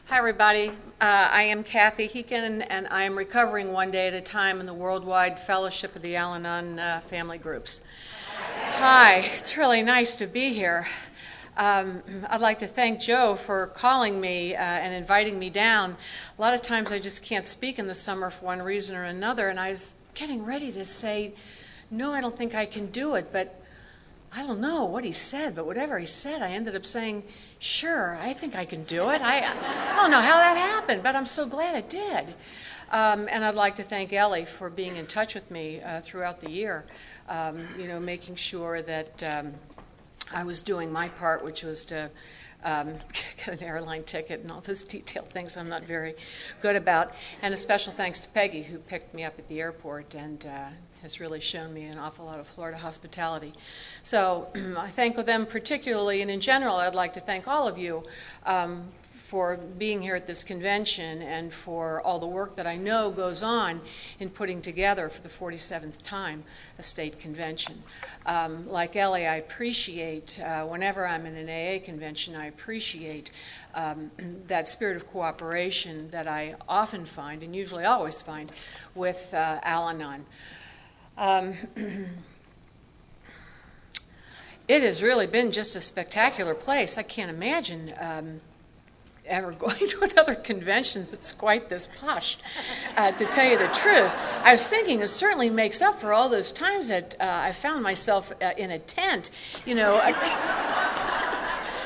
Hi, everybody. I am Kathy Heekin, and I am recovering one day at a time in the Worldwide Fellowship of the Al-Anon Family Groups. Hi, it's really nice to be here. I'd like to thank Joe for calling me and inviting me down. A lot of times I just can't speak in the summer for one reason or another, and I was getting ready to say, no, I don't think I can do it, but I don't know what he said, but whatever he said, I ended up saying, sure, I think I can do it. I don't know how that happened, but I'm so glad it did. And I'd like to thank Ellie for being in touch with me throughout the year, making sure that I was doing my part, which was to get an airline ticket and all those detailed things I'm not very good about. And a special thanks to Peggy, who picked me up at the airport and has really shown me an awful lot of Florida hospitality. So I thank them particularly, and in general, I'd like to thank all of you for being here at this convention and for all the work that I know goes on in putting together for the 47th time a state convention. Like Ellie, I appreciate, whenever I'm in an AA convention, I appreciate that spirit of cooperation that I often find, and usually always find, with Al-Anon. It has really been just a spectacular place. I can't imagine ever going to another convention that's quite this posh, to tell you the truth. I was thinking it certainly makes up for all those times that I found myself in a tent,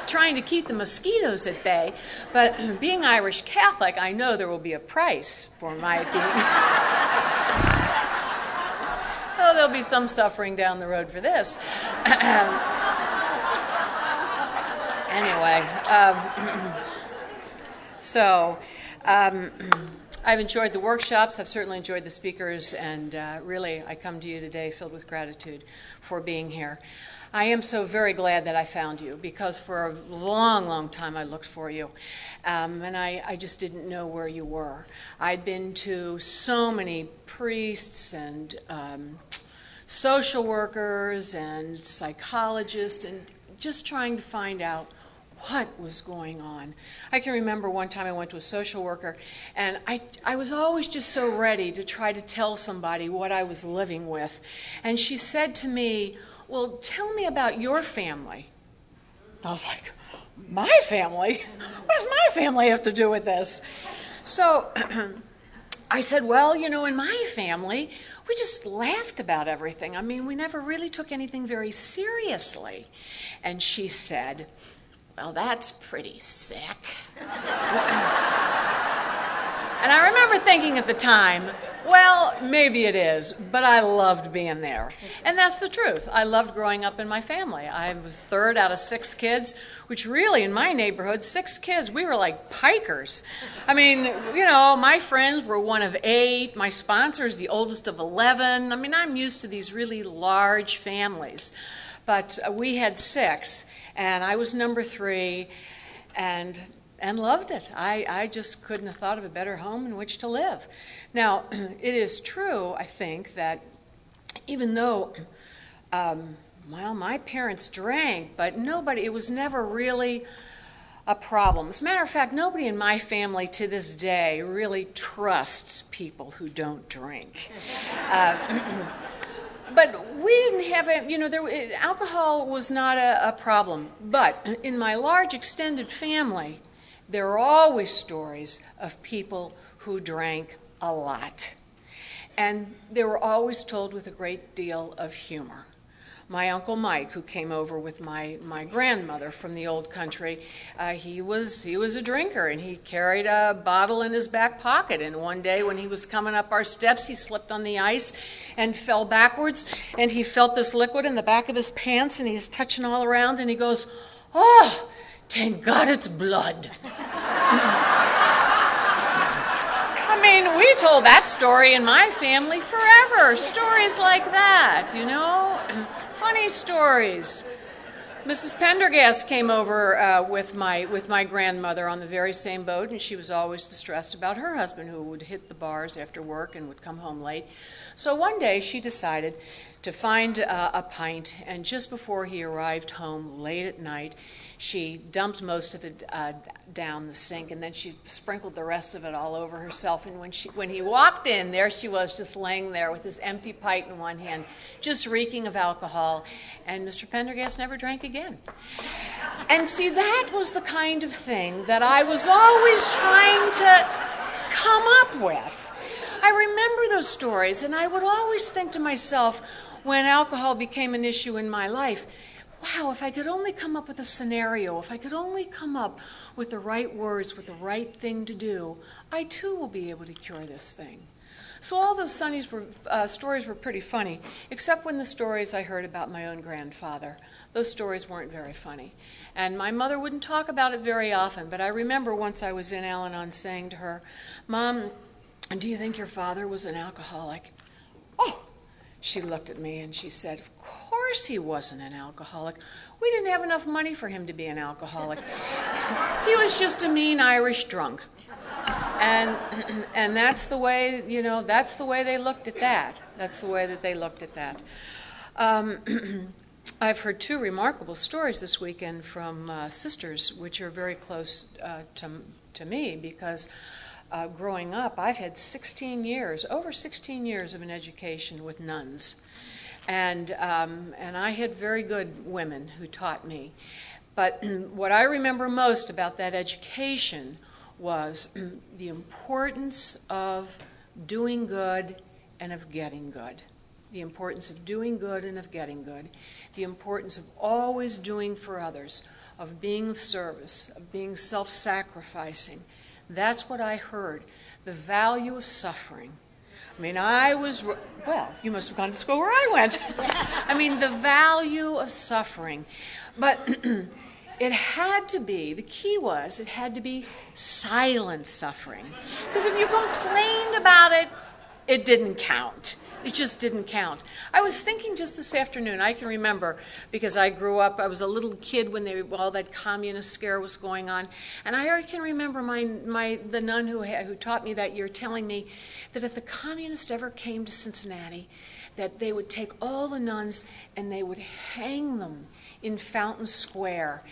trying to keep the mosquitoes at bay. But being Irish Catholic, I know there will be a price for my being... Oh, there'll be some suffering down the road for this. Anyway, I've enjoyed the workshops. I've certainly enjoyed the speakers, and really, I come to you today filled with gratitude for being here. I am so very glad that I found you, because for a long, long time I looked for you, and I just didn't know where you were. I'd been to so many priests and social workers and psychologists, and just trying to find out what was going on. I can remember one time I went to a social worker, and I was always just so ready to try to tell somebody what I was living with. And she said to me, well, tell me about your family. I was like, my family? What does my family have to do with this? So I said, well, in my family, we just laughed about everything. I mean, we never really took anything very seriously. And she said, well, that's pretty sick. And I remember thinking at the time, well, maybe it is, but I loved being there. And that's the truth. I loved growing up in my family. I was third out of 6 kids, which really, in my neighborhood, 6 kids, we were like pikers. I mean, my friends were one of 8. My sponsor's the oldest of 11. I mean, I'm used to these really large families. But we had 6, and I was number 3, and loved it. I just couldn't have thought of a better home in which to live. Now, it is true, I think, that even though, my parents drank, but it was never really a problem. As a matter of fact, nobody in my family to this day really trusts people who don't drink. But we didn't have alcohol was not a problem. But in my large extended family, there are always stories of people who drank a lot. And they were always told with a great deal of humor. My Uncle Mike, who came over with my grandmother from the old country, he was a drinker, and he carried a bottle in his back pocket. And one day when he was coming up our steps, he slipped on the ice and fell backwards, and he felt this liquid in the back of his pants, and he's touching all around, and he goes, oh, thank God it's blood. I mean, we told that story in my family forever. Stories like that, Funny stories. Mrs. Pendergast came over with my grandmother on the very same boat, and she was always distressed about her husband, who would hit the bars after work and would come home late. So one day she decided to find a pint, and just before he arrived home late at night, she dumped most of it down the sink, and then she sprinkled the rest of it all over herself. And when he walked in, there she was, just laying there with this empty pint in one hand, just reeking of alcohol. And Mr. Pendergast never drank again. And see, that was the kind of thing that I was always trying to come up with. I remember those stories, and I would always think to myself, when alcohol became an issue in my life, wow, if I could only come up with a scenario, if I could only come up with the right words, with the right thing to do, I too will be able to cure this thing. So all those stories were pretty funny, except when the stories I heard about my own grandfather. Those stories weren't very funny. And my mother wouldn't talk about it very often, but I remember once I was in Al-Anon saying to her, "Mom, do you think your father was an alcoholic?" "Oh." She looked at me and she said, "Of course he wasn't an alcoholic. We didn't have enough money for him to be an alcoholic. He was just a mean Irish drunk." And that's the way, that's the way they looked at that. That's the way that they looked at that. I've heard two remarkable stories this weekend from sisters, which are very close to me, because growing up, I've had over 16 years of an education with nuns. And I had very good women who taught me. But what I remember most about that education was the importance of doing good and of getting good. The importance of doing good and of getting good. The importance of always doing for others, of being of service, of being self-sacrificing. That's what I heard. The value of suffering. I mean, you must have gone to school where I went. I mean, the value of suffering. But it had to be, the key was, it had to be silent suffering. Because if you complained about it, it didn't count. It just didn't count. I was thinking just this afternoon, I can remember, because I grew up, I was a little kid when all that communist scare was going on, and I can remember the nun who taught me that year telling me that if the communists ever came to Cincinnati, that they would take all the nuns and they would hang them in Fountain Square.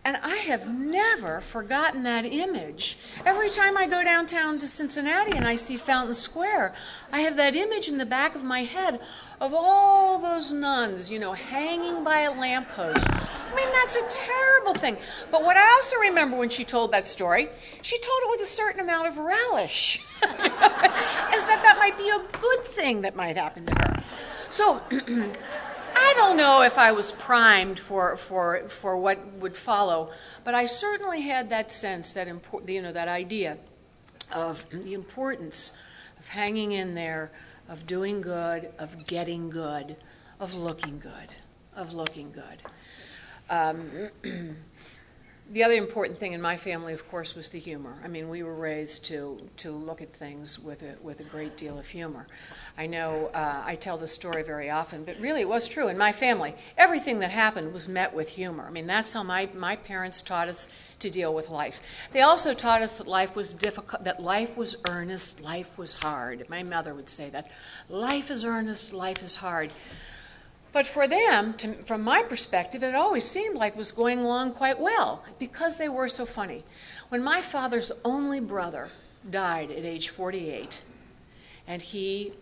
And I have never forgotten that image. Every time I go downtown to Cincinnati and I see Fountain Square, I have that image in the back of my head of all those nuns, hanging by a lamppost. I mean, that's a terrible thing. But what I also remember when she told that story, she told it with a certain amount of relish, as that might be a good thing that might happen to her. So I don't know if I was primed for what would follow, but I certainly had that sense, that idea of the importance of hanging in there, of doing good, of getting good, of looking good, The other important thing in my family, of course, was the humor. I mean, we were raised to look at things with a great deal of humor. I know I tell this story very often, but really it was true. In my family, everything that happened was met with humor. I mean, that's how my parents taught us to deal with life. They also taught us that life was difficult, that life was earnest, life was hard. My mother would say that. Life is earnest, life is hard. But for them, from my perspective, it always seemed like it was going along quite well because they were so funny. When my father's only brother died at age 48, and he,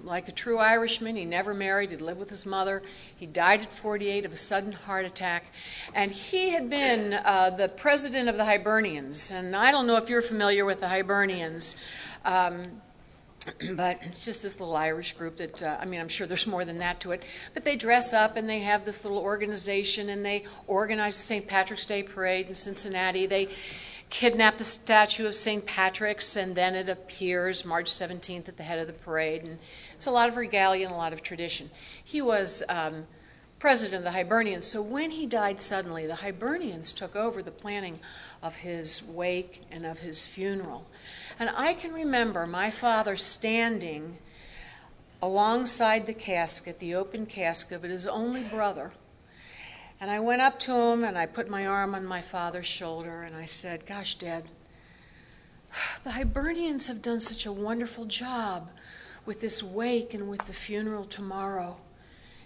like a true Irishman, he never married, he'd lived with his mother. He died at 48 of a sudden heart attack. And he had been the president of the Hibernians. And I don't know if you're familiar with the Hibernians. But it's just this little Irish group that, I'm sure there's more than that to it. But they dress up and they have this little organization and they organize the St. Patrick's Day Parade in Cincinnati. They kidnap the statue of St. Patrick's and then it appears March 17th at the head of the parade. And it's a lot of regalia and a lot of tradition. He was president of the Hibernians. So when he died suddenly, the Hibernians took over the planning of his wake and of his funeral. And I can remember my father standing alongside the casket, the open casket of his only brother, And I went up to him and I put my arm on my father's shoulder and I said, "Gosh, Dad, the Hibernians have done such a wonderful job with this wake and with the funeral tomorrow."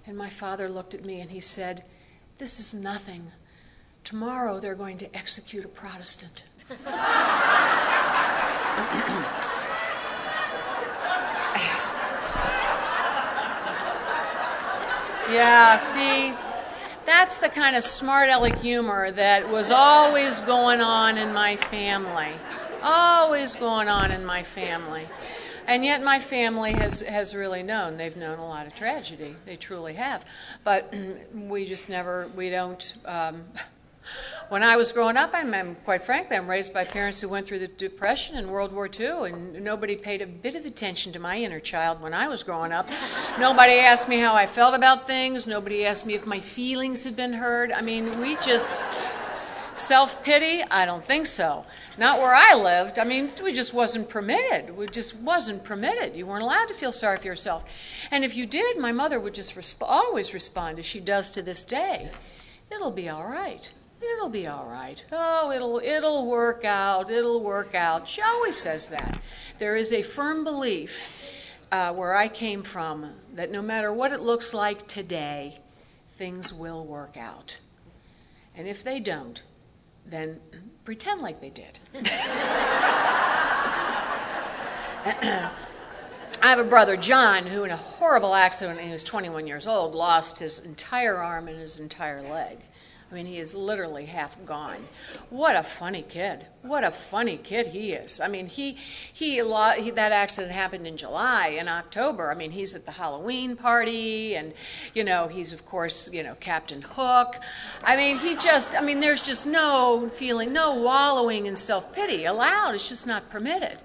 And my father looked at me and he said, "This is nothing. Tomorrow they're going to execute a Protestant." Yeah, see, that's the kind of smart aleck humor that was always going on in my family. Always going on in my family. And yet my family has really known. They've known a lot of tragedy. They truly have. But we just never, we don't. When I was growing up, quite frankly, I'm raised by parents who went through the Depression and World War II, and nobody paid a bit of attention to my inner child when I was growing up. Nobody asked me how I felt about things. Nobody asked me if my feelings had been heard. I mean, we just... Self-pity? I don't think so. Not where I lived. I mean, we just wasn't permitted. We just wasn't permitted. You weren't allowed to feel sorry for yourself. And if you did, my mother would just always respond, as she does to this day, "It'll be all right. It'll be all right. Oh, it'll work out. It'll work out." She always says that. There is a firm belief where I came from that no matter what it looks like today, things will work out. And if they don't, then pretend like they did. I have a brother, John, who in a horrible accident when he was 21 years old lost his entire arm and his entire leg. I mean, he is literally half gone. What a funny kid. What a funny kid he is. I mean, that accident happened in July. In October, I mean, he's at the Halloween party, and, he's, of course, Captain Hook. I mean, there's just no feeling, no wallowing in self-pity allowed. It's just not permitted.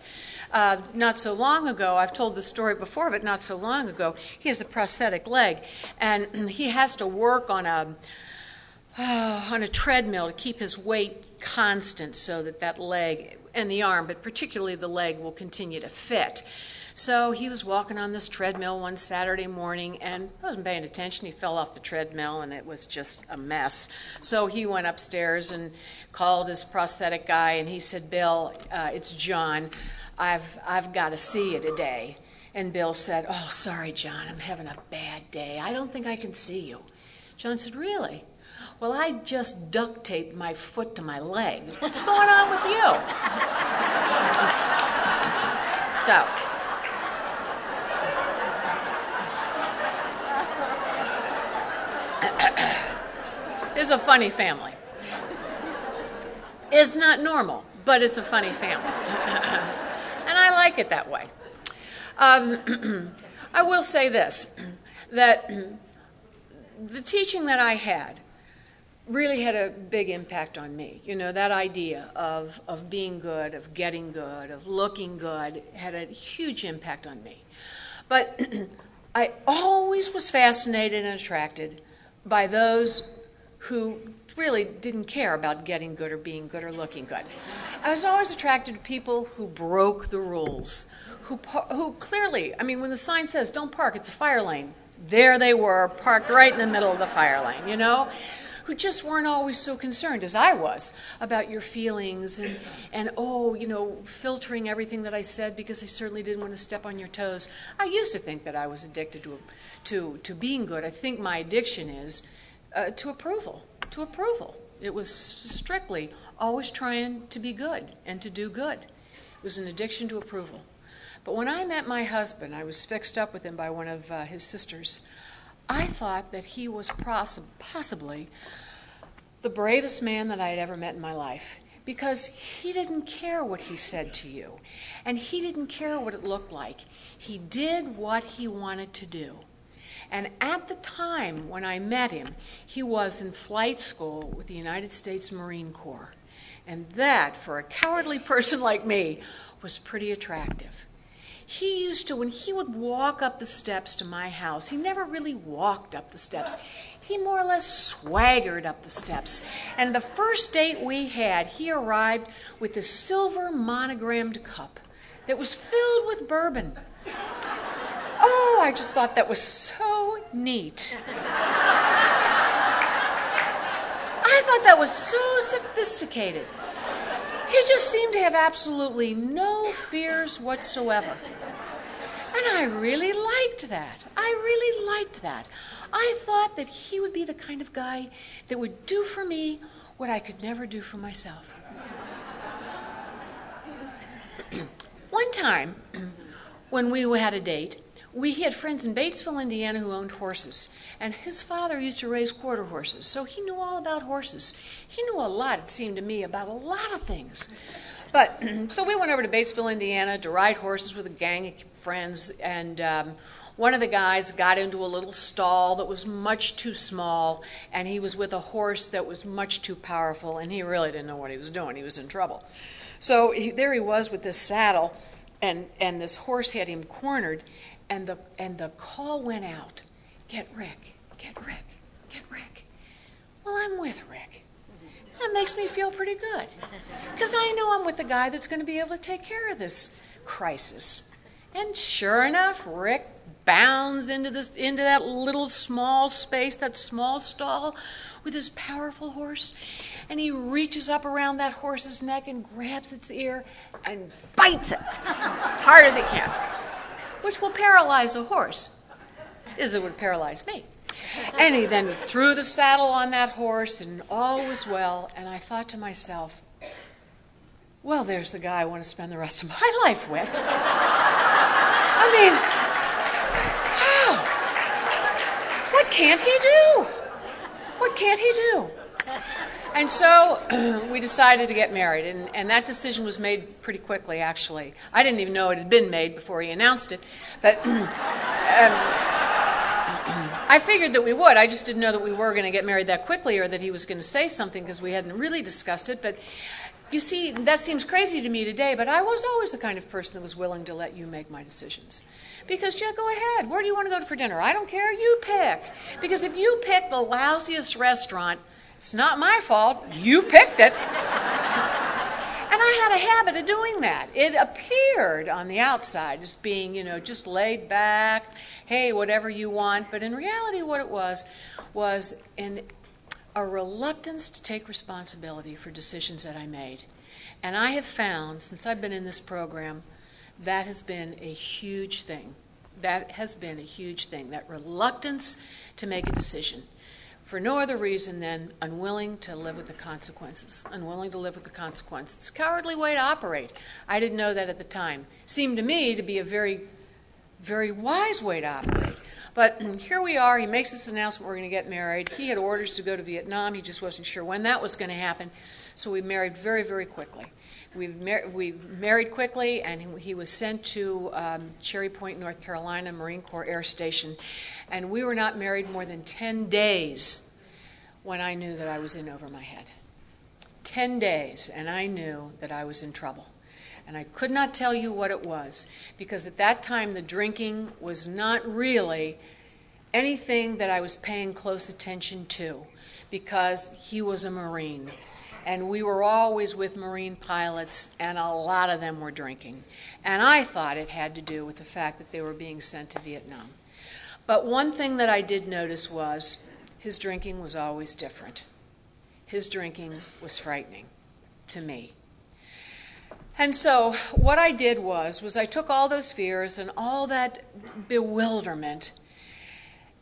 Not so long ago, I've told this story before, but not so long ago, he has a prosthetic leg, and he has to work on a treadmill to keep his weight constant so that leg and the arm, but particularly the leg, will continue to fit. So he was walking on this treadmill one Saturday morning and wasn't paying attention. He fell off the treadmill and it was just a mess. So he went upstairs and called his prosthetic guy and he said, "Bill, it's John. I've got to see you today." And Bill said, "Oh, sorry, John, I'm having a bad day. I don't think I can see you." John said, "Really? Well, I just duct taped my foot to my leg. What's going on with you?" So, it's a funny family. It's not normal, but it's a funny family. And I like it that way. I will say this, that the teaching that I had really had a big impact on me. That idea of being good, of getting good, of looking good had a huge impact on me. But I always was fascinated and attracted by those who really didn't care about getting good or being good or looking good. I was always attracted to people who broke the rules, who clearly, when the sign says, "Don't park, it's a fire lane," there they were, parked right in the middle of the fire lane, who just weren't always so concerned as I was about your feelings and filtering everything that I said because they certainly didn't want to step on your toes. I used to think that I was addicted to being good. I think my addiction is to approval. It was strictly always trying to be good and to do good. It was an addiction to approval. But when I met my husband, I was fixed up with him by one of his sisters. I thought that he was possibly the bravest man that I had ever met in my life, because he didn't care what he said to you, and he didn't care what it looked like. He did what he wanted to do. And at the time when I met him, he was in flight school with the United States Marine Corps. And that, for a cowardly person like me, was pretty attractive. He used to, when he would walk up the steps to my house, he never really walked up the steps. He more or less swaggered up the steps. And the first date we had, he arrived with a silver monogrammed cup that was filled with bourbon. Oh, I just thought that was so neat. I thought that was so sophisticated. He just seemed to have absolutely no fears whatsoever. And I really liked that. I thought that he would be the kind of guy that would do for me what I could never do for myself. One time, when we had a date, he had friends in Batesville, Indiana, who owned horses. And his father used to raise quarter horses, so he knew all about horses. He knew a lot, it seemed to me, about a lot of things. But so we went over to Batesville, Indiana, to ride horses with a gang of friends, and one of the guys got into a little stall that was much too small, and he was with a horse that was much too powerful, and he really didn't know what he was doing. He was in trouble. So there he was with this saddle, and this horse had him cornered, and the call went out, "Get Rick, get Rick, get Rick." Well, I'm with Rick. That makes me feel pretty good, because I know I'm with the guy that's going to be able to take care of this crisis. And sure enough, Rick bounds into that little small space, that small stall, with his powerful horse, and he reaches up around that horse's neck and grabs its ear and bites it as hard as he can, which will paralyze a horse, as it would paralyze me. And he then threw the saddle on that horse, and all was well. And I thought to myself, well, there's the guy I want to spend the rest of my life with. I mean, wow. What can't he do? What can't he do? And so we decided to get married, and that decision was made pretty quickly, actually. I didn't even know it had been made before he announced it. But I figured that we would. I just didn't know that we were going to get married that quickly, or that he was going to say something, because we hadn't really discussed it. But you see, that seems crazy to me today, but I was always the kind of person that was willing to let you make my decisions. Because, yeah, go ahead. Where do you want to go for dinner? I don't care. You pick. Because if you pick the lousiest restaurant, it's not my fault. You picked it. And I had a habit of doing that. It appeared on the outside as being, just laid back, hey, whatever you want. But in reality, what it was a reluctance to take responsibility for decisions that I made. And I have found, since I've been in this program, that has been a huge thing. That reluctance to make a decision. For no other reason than unwilling to live with the consequences. It's a cowardly way to operate. I didn't know that at the time. Seemed to me to be a very, very wise way to operate. But here we are. He makes this announcement, we're going to get married. He had orders to go to Vietnam. He just wasn't sure when that was going to happen. So we married very, very quickly. We married quickly, and he was sent to Cherry Point, North Carolina, Marine Corps Air Station. And we were not married more than 10 days when I knew that I was in over my head. 10 days, and I knew that I was in trouble. And I could not tell you what it was, because at that time the drinking was not really anything that I was paying close attention to, because he was a Marine. And we were always with Marine pilots, and a lot of them were drinking. And I thought it had to do with the fact that they were being sent to Vietnam. But one thing that I did notice was his drinking was always different. His drinking was frightening to me. And so what I did was I took all those fears and all that bewilderment,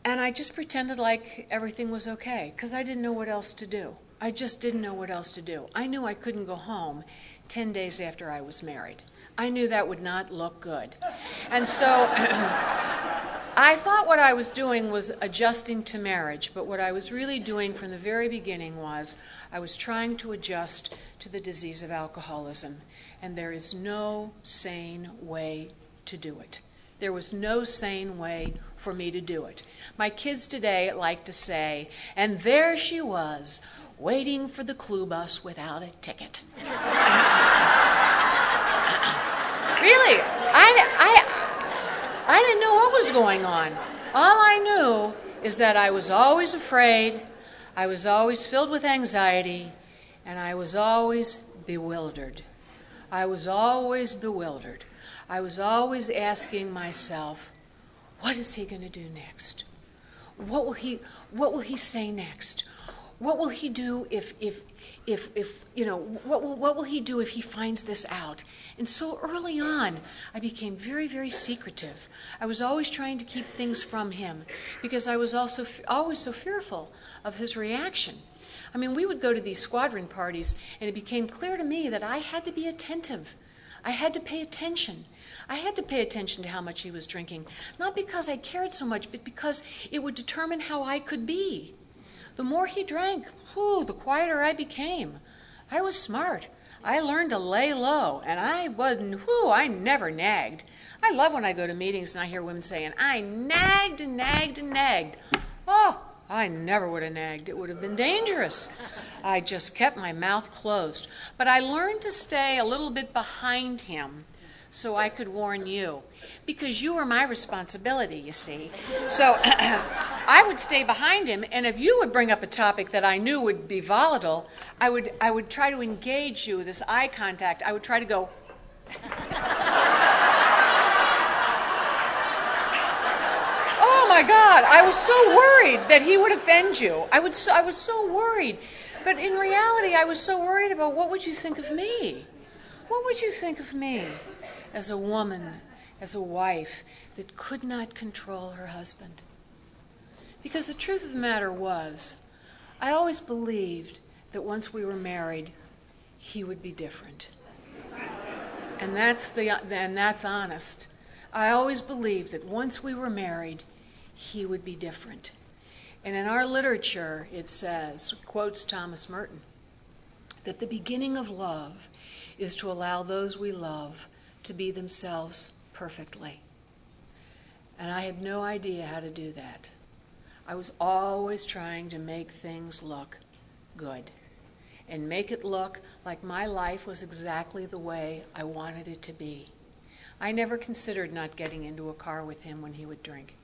and I just pretended like everything was okay, because I didn't know what else to do. I just didn't know what else to do. I knew I couldn't go home 10 days after I was married. I knew that would not look good. And so I thought what I was doing was adjusting to marriage, but what I was really doing from the very beginning was I was trying to adjust to the disease of alcoholism. And there is no sane way to do it. There was no sane way for me to do it. My kids today like to say, and there she was, waiting for the clue bus without a ticket. Really, I didn't know what was going on. All I knew is that I was always afraid, I was always filled with anxiety, and I was always bewildered. I was always asking myself, what is he going to do next? What will he say next? What will he do what will he do if he finds this out? And so early on, I became very, very secretive. I was always trying to keep things from him because I was also always so fearful of his reaction. I mean, we would go to these squadron parties, and it became clear to me that I had to be attentive. I had to pay attention. I had to pay attention to how much he was drinking, not because I cared so much, but because it would determine how I could be. The more he drank, the quieter I became. I was smart. I learned to lay low, and I never nagged. I love when I go to meetings and I hear women saying, I nagged and nagged and nagged. Oh, I never would have nagged. It would have been dangerous. I just kept my mouth closed. But I learned to stay a little bit behind him so I could warn you. Because you were my responsibility, you see. So I would stay behind him, and if you would bring up a topic that I knew would be volatile, I would try to engage you with this eye contact. I would try to go, oh my God, I was so worried that he would offend you. I was so worried. But in reality, I was so worried about what would you think of me? What would you think of me as a woman, as a wife that could not control her husband? Because the truth of the matter was, I always believed that once we were married, he would be different. And that's honest. I always believed that once we were married, he would be different. And in our literature, it says, quotes Thomas Merton, that the beginning of love is to allow those we love to be themselves perfectly. And I had no idea how to do that. I was always trying to make things look good and make it look like my life was exactly the way I wanted it to be. I never considered not getting into a car with him when he would drink.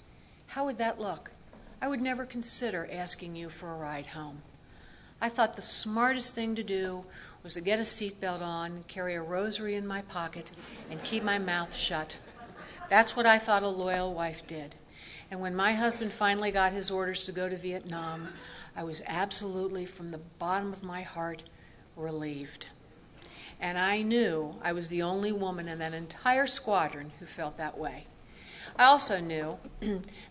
How would that look? I would never consider asking you for a ride home. I thought the smartest thing to do was to get a seatbelt on, carry a rosary in my pocket, and keep my mouth shut. That's what I thought a loyal wife did. And when my husband finally got his orders to go to Vietnam, I was absolutely, from the bottom of my heart, relieved. And I knew I was the only woman in that entire squadron who felt that way. I also knew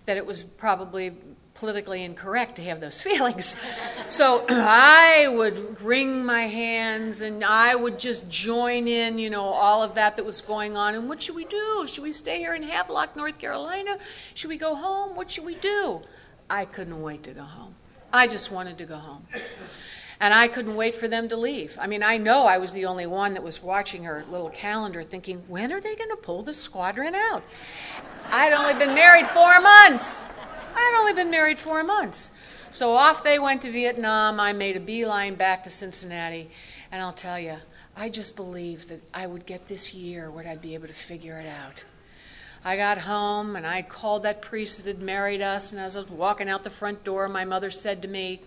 that it was probably politically incorrect to have those feelings. So I would wring my hands and I would just join in, all of that was going on. And what should we do? Should we stay here in Havelock, North Carolina? Should we go home? What should we do? I couldn't wait to go home. I just wanted to go home. And I couldn't wait for them to leave. I mean, I know I was the only one that was watching her little calendar thinking, when are they going to pull the squadron out? I'd only been married 4 months. So off they went to Vietnam. I made a beeline back to Cincinnati. And I'll tell you, I just believed that I would get this year where I'd be able to figure it out. I got home and I called that priest that had married us. And as I was walking out the front door, my mother said to me,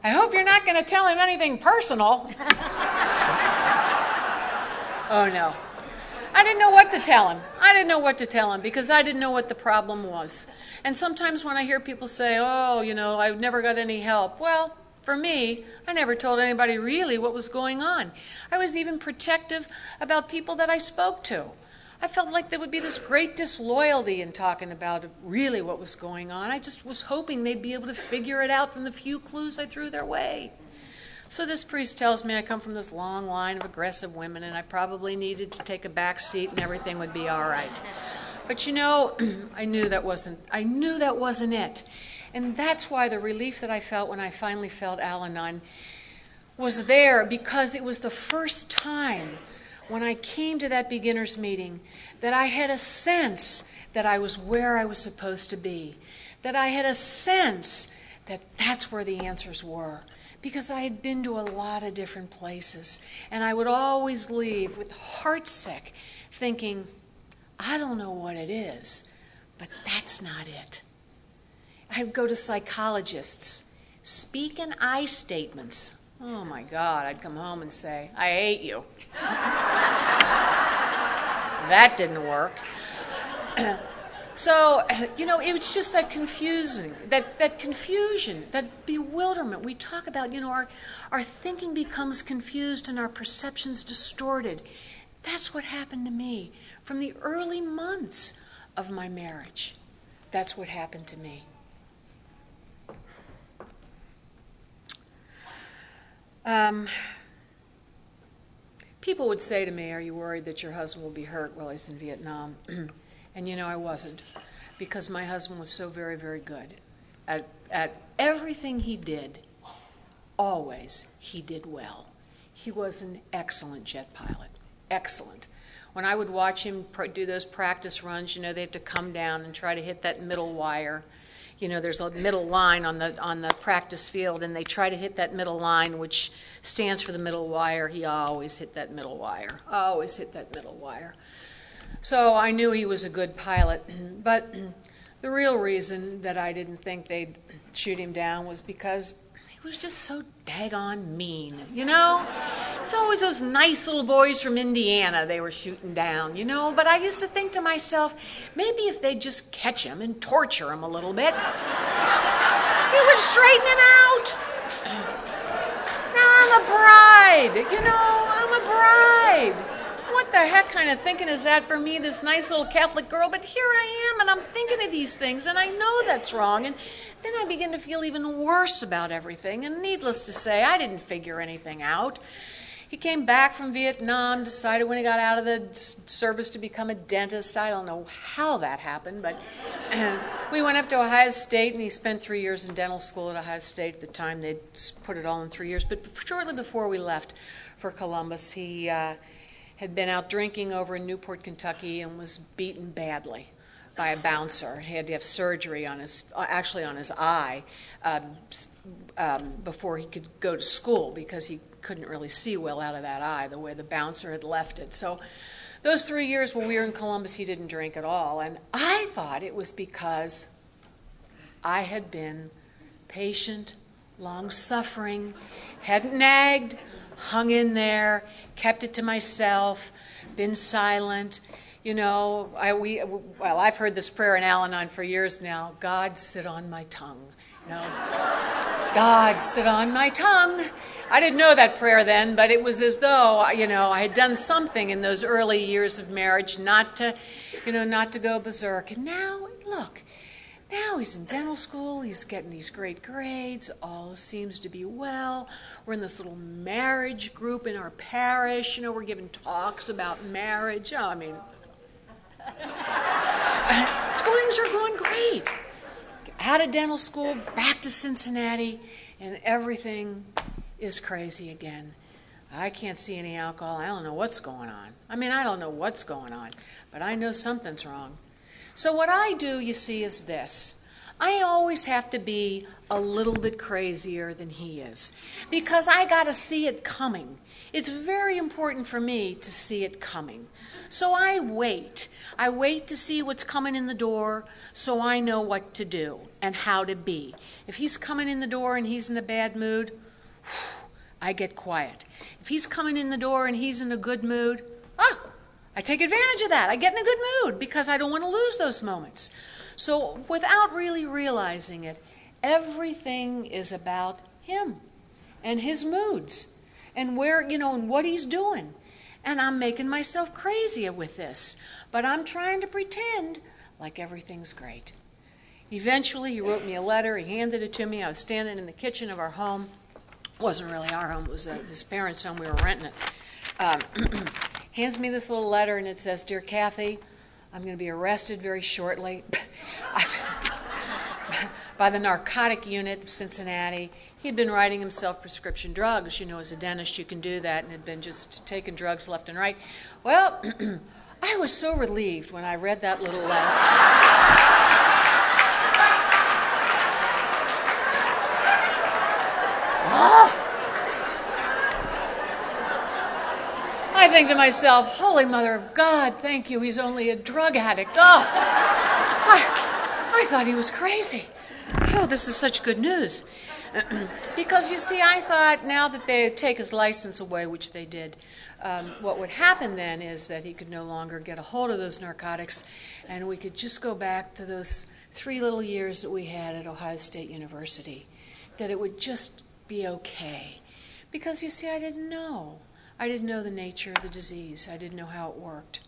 I hope you're not going to tell him anything personal. Oh, no. I didn't know what to tell him because I didn't know what the problem was. And sometimes when I hear people say, I've never got any help. Well, for me, I never told anybody really what was going on. I was even protective about people that I spoke to. I felt like there would be this great disloyalty in talking about really what was going on. I just was hoping they'd be able to figure it out from the few clues I threw their way. So this priest tells me I come from this long line of aggressive women and I probably needed to take a back seat and everything would be all right. But I knew that wasn't it. And that's why the relief that I felt when I finally felt Al-Anon was there, because it was the first time when I came to that beginner's meeting that I had a sense that I was where I was supposed to be, that I had a sense that that's where the answers were, because I had been to a lot of different places, and I would always leave with heartsick thinking, I don't know what it is, but that's not it. I'd go to psychologists, speak in I statements. Oh my God, I'd come home and say, I hate you. That didn't work. So, it was just that confusion, that bewilderment. We talk about, our thinking becomes confused and our perceptions distorted. That's what happened to me from the early months of my marriage. That's what happened to me. People would say to me, "Are you worried that your husband will be hurt while he's in Vietnam?" And I wasn't, because my husband was so very, very good at everything he did. Always, he did well. He was an excellent jet pilot. Excellent. When I would watch him do those practice runs, they have to come down and try to hit that middle wire. There's a middle line on the practice field, and they try to hit that middle line, which stands for the middle wire. He always hit that middle wire. Always hit that middle wire. So I knew he was a good pilot. But the real reason that I didn't think they'd shoot him down was because he was just so daggone mean, It's always those nice little boys from Indiana they were shooting down, But I used to think to myself, maybe if they'd just catch him and torture him a little bit, it would straighten him out. Now I'm a bride, I'm a bride. What the heck kind of thinking is that for me, this nice little Catholic girl? But here I am, and I'm thinking of these things, and I know that's wrong. And then I begin to feel even worse about everything. And needless to say, I didn't figure anything out. He came back from Vietnam, decided when he got out of the service to become a dentist. I don't know how that happened, but we went up to Ohio State, and he spent 3 years in dental school at Ohio State. At the time, they'd put it all in 3 years. But shortly before we left for Columbus, he had been out drinking over in Newport, Kentucky, and was beaten badly by a bouncer. He had to have surgery on his eye before he could go to school, because he couldn't really see well out of that eye the way the bouncer had left it. So those 3 years when we were in Columbus, he didn't drink at all. And I thought it was because I had been patient, long-suffering, hadn't nagged, hung in there, kept it to myself, been silent. I've heard this prayer in Al-Anon for years now. God, sit on my tongue. God, sit on my tongue. I didn't know that prayer then, but it was as though, I had done something in those early years of marriage not to go berserk. And now, look, now he's in dental school, he's getting these great grades, all seems to be well. We're in this little marriage group in our parish, we're giving talks about marriage. Things are going great. Out of dental school, back to Cincinnati, and everything is crazy again. I can't see any alcohol. I don't know what's going on. I don't know what's going on, but I know something's wrong. So what I do, you see, is this. I always have to be a little bit crazier than he is, because I got to see it coming. It's very important for me to see it coming. So I wait. I wait to see what's coming in the door so I know what to do and how to be. If he's coming in the door and he's in a bad mood, I get quiet. If he's coming in the door and he's in a good mood, I take advantage of that. I get in a good mood because I don't want to lose those moments. So without really realizing it, everything is about him and his moods and where, and what he's doing. And I'm making myself crazy with this. But I'm trying to pretend like everything's great. Eventually, he wrote me a letter. He handed it to me. I was standing in the kitchen of our home. It wasn't really our home. It was his parents' home. We were renting it. Hands me this little letter, and it says, "Dear Kathy, I'm going to be arrested very shortly by the narcotic unit of Cincinnati." He had been writing himself prescription drugs. As a dentist, you can do that, and had been just taking drugs left and right. Well, I was so relieved when I read that little letter. I think to myself, Holy Mother of God, thank you, he's only a drug addict. I thought he was crazy. This is such good news. Because, you see, I thought now that they would take his license away, which they did, what would happen then is that he could no longer get a hold of those narcotics, and we could just go back to those 3 little years that we had at Ohio State University, that it would just be okay. Because, you see, I didn't know. I didn't know the nature of the disease. I didn't know how it worked.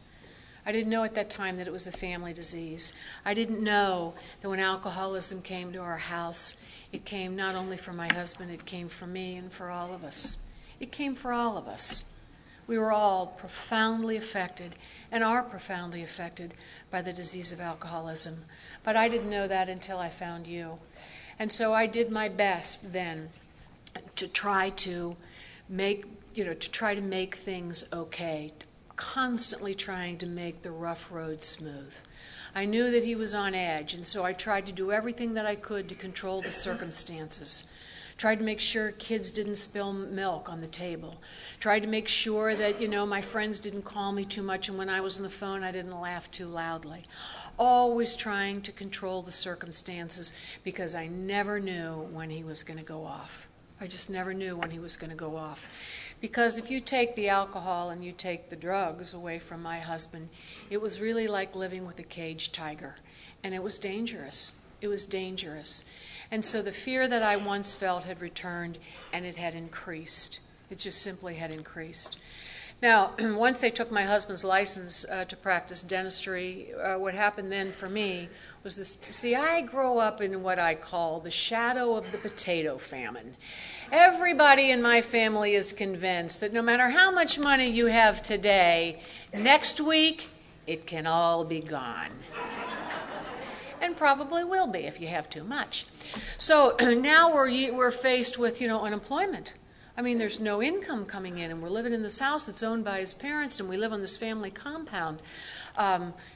I didn't know at that time that it was a family disease. I didn't know that when alcoholism came to our house, it came not only for my husband, it came for me and for all of us. It came for all of us. We were all profoundly affected and are profoundly affected by the disease of alcoholism. But I didn't know that until I found you. And so I did my best then to try to make things okay, constantly trying to make the rough road smooth. I knew that he was on edge, and so I tried to do everything that I could to control the circumstances. Tried to make sure kids didn't spill milk on the table. Tried to make sure that, my friends didn't call me too much, and when I was on the phone, I didn't laugh too loudly. Always trying to control the circumstances because I never knew when he was going to go off. I just never knew when he was going to go off. Because if you take the alcohol and you take the drugs away from my husband, it was really like living with a caged tiger. And it was dangerous. It was dangerous. And so the fear that I once felt had returned, and it had increased. It just simply had increased. Now, once they took my husband's license to practice dentistry, what happened then for me was this. See, I grew up in what I call the shadow of the potato famine. Everybody in my family is convinced that no matter how much money you have today, next week it can all be gone. And probably will be if you have too much. So now we're faced with, unemployment. I mean, there's no income coming in, and we're living in this house that's owned by his parents, and we live on this family compound.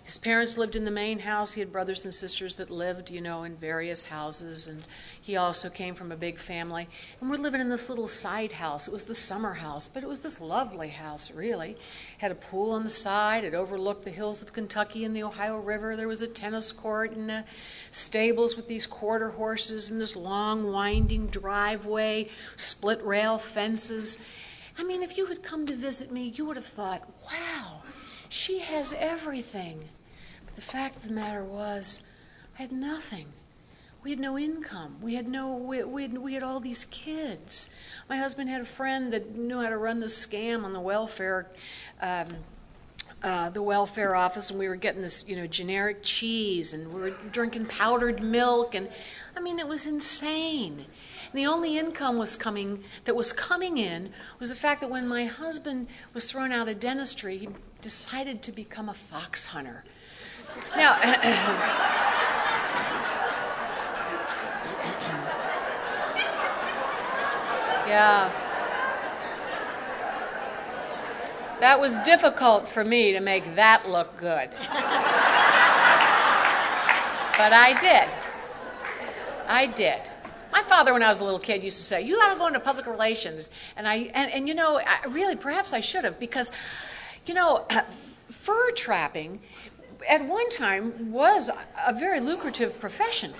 His parents lived in the main house. He had brothers and sisters that lived, in various houses, and he also came from a big family. And we're living in this little side house. It was the summer house, but it was this lovely house, really. Had a pool on the side. It overlooked the hills of Kentucky and the Ohio River. There was a tennis court and stables with these quarter horses and this long, winding driveway, split rail fences. I mean, if you had come to visit me, you would have thought, wow, she has everything. But the fact of the matter was, I had nothing. We had no income. We had all these kids. My husband had a friend that knew how to run the scam on the welfare office, and we were getting this, generic cheese, and we were drinking powdered milk, and I mean, it was insane. And the only income that was coming in was the fact that when my husband was thrown out of dentistry, he decided to become a fox hunter. Now, yeah. That was difficult for me to make that look good. But I did. My father, when I was a little kid, used to say, you ought to go into public relations. And really, perhaps I should have, because, fur trapping at one time was a very lucrative profession.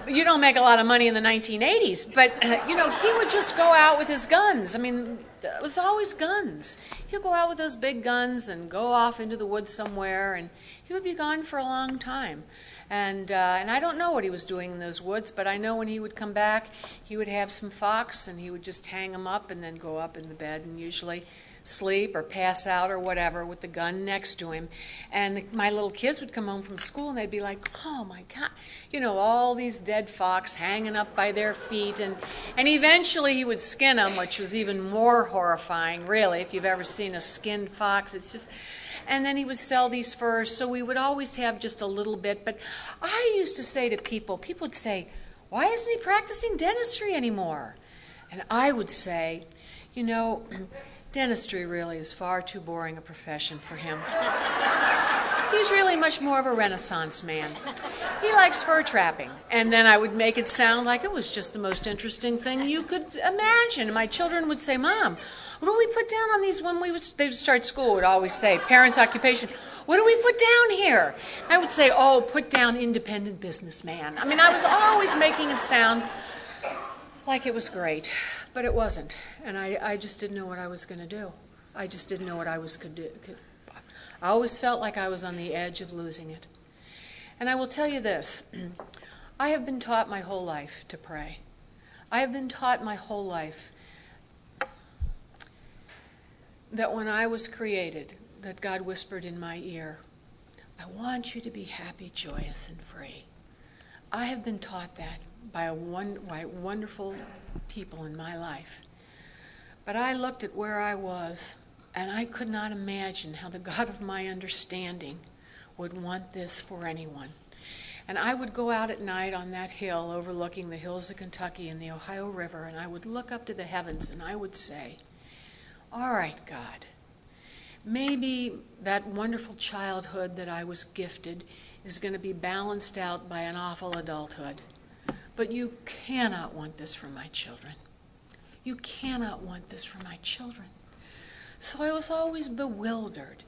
You don't make a lot of money in the 1980s, but, he would just go out with his guns. I mean, it was always guns. He'd go out with those big guns and go off into the woods somewhere, and he would be gone for a long time. And I don't know what he was doing in those woods, but I know when he would come back, he would have some fox, and he would just hang them up and then go up in the bed and usually sleep or pass out or whatever with the gun next to him. And my little kids would come home from school, and they'd be like, oh, my God, all these dead fox hanging up by their feet. And eventually he would skin them, which was even more horrifying, really, if you've ever seen a skinned fox. It's just... And then he would sell these furs, so we would always have just a little bit. But I used to say to people would say, why isn't he practicing dentistry anymore? And I would say, dentistry really is far too boring a profession for him. He's really much more of a Renaissance man. He likes fur trapping. And then I would make it sound like it was just the most interesting thing you could imagine. My children would say, Mom, what do we put down on these when they would start school? Would always say, parents' occupation. What do we put down here? I would say, put down independent businessman. I mean, I was always making it sound like it was great, but it wasn't. And I just didn't know what I was going to do. I just didn't know what I was could do. I always felt like I was on the edge of losing it. And I will tell you this. I have been taught my whole life to pray. I have been taught my whole life that when I was created, that God whispered in my ear, I want you to be happy, joyous, and free. I have been taught that by wonderful people in my life. But I looked at where I was, and I could not imagine how the God of my understanding would want this for anyone. And I would go out at night on that hill overlooking the hills of Kentucky and the Ohio River, and I would look up to the heavens and I would say, all right, God, maybe that wonderful childhood that I was gifted is going to be balanced out by an awful adulthood. But you cannot want this for my children. You cannot want this for my children. So I was always bewildered.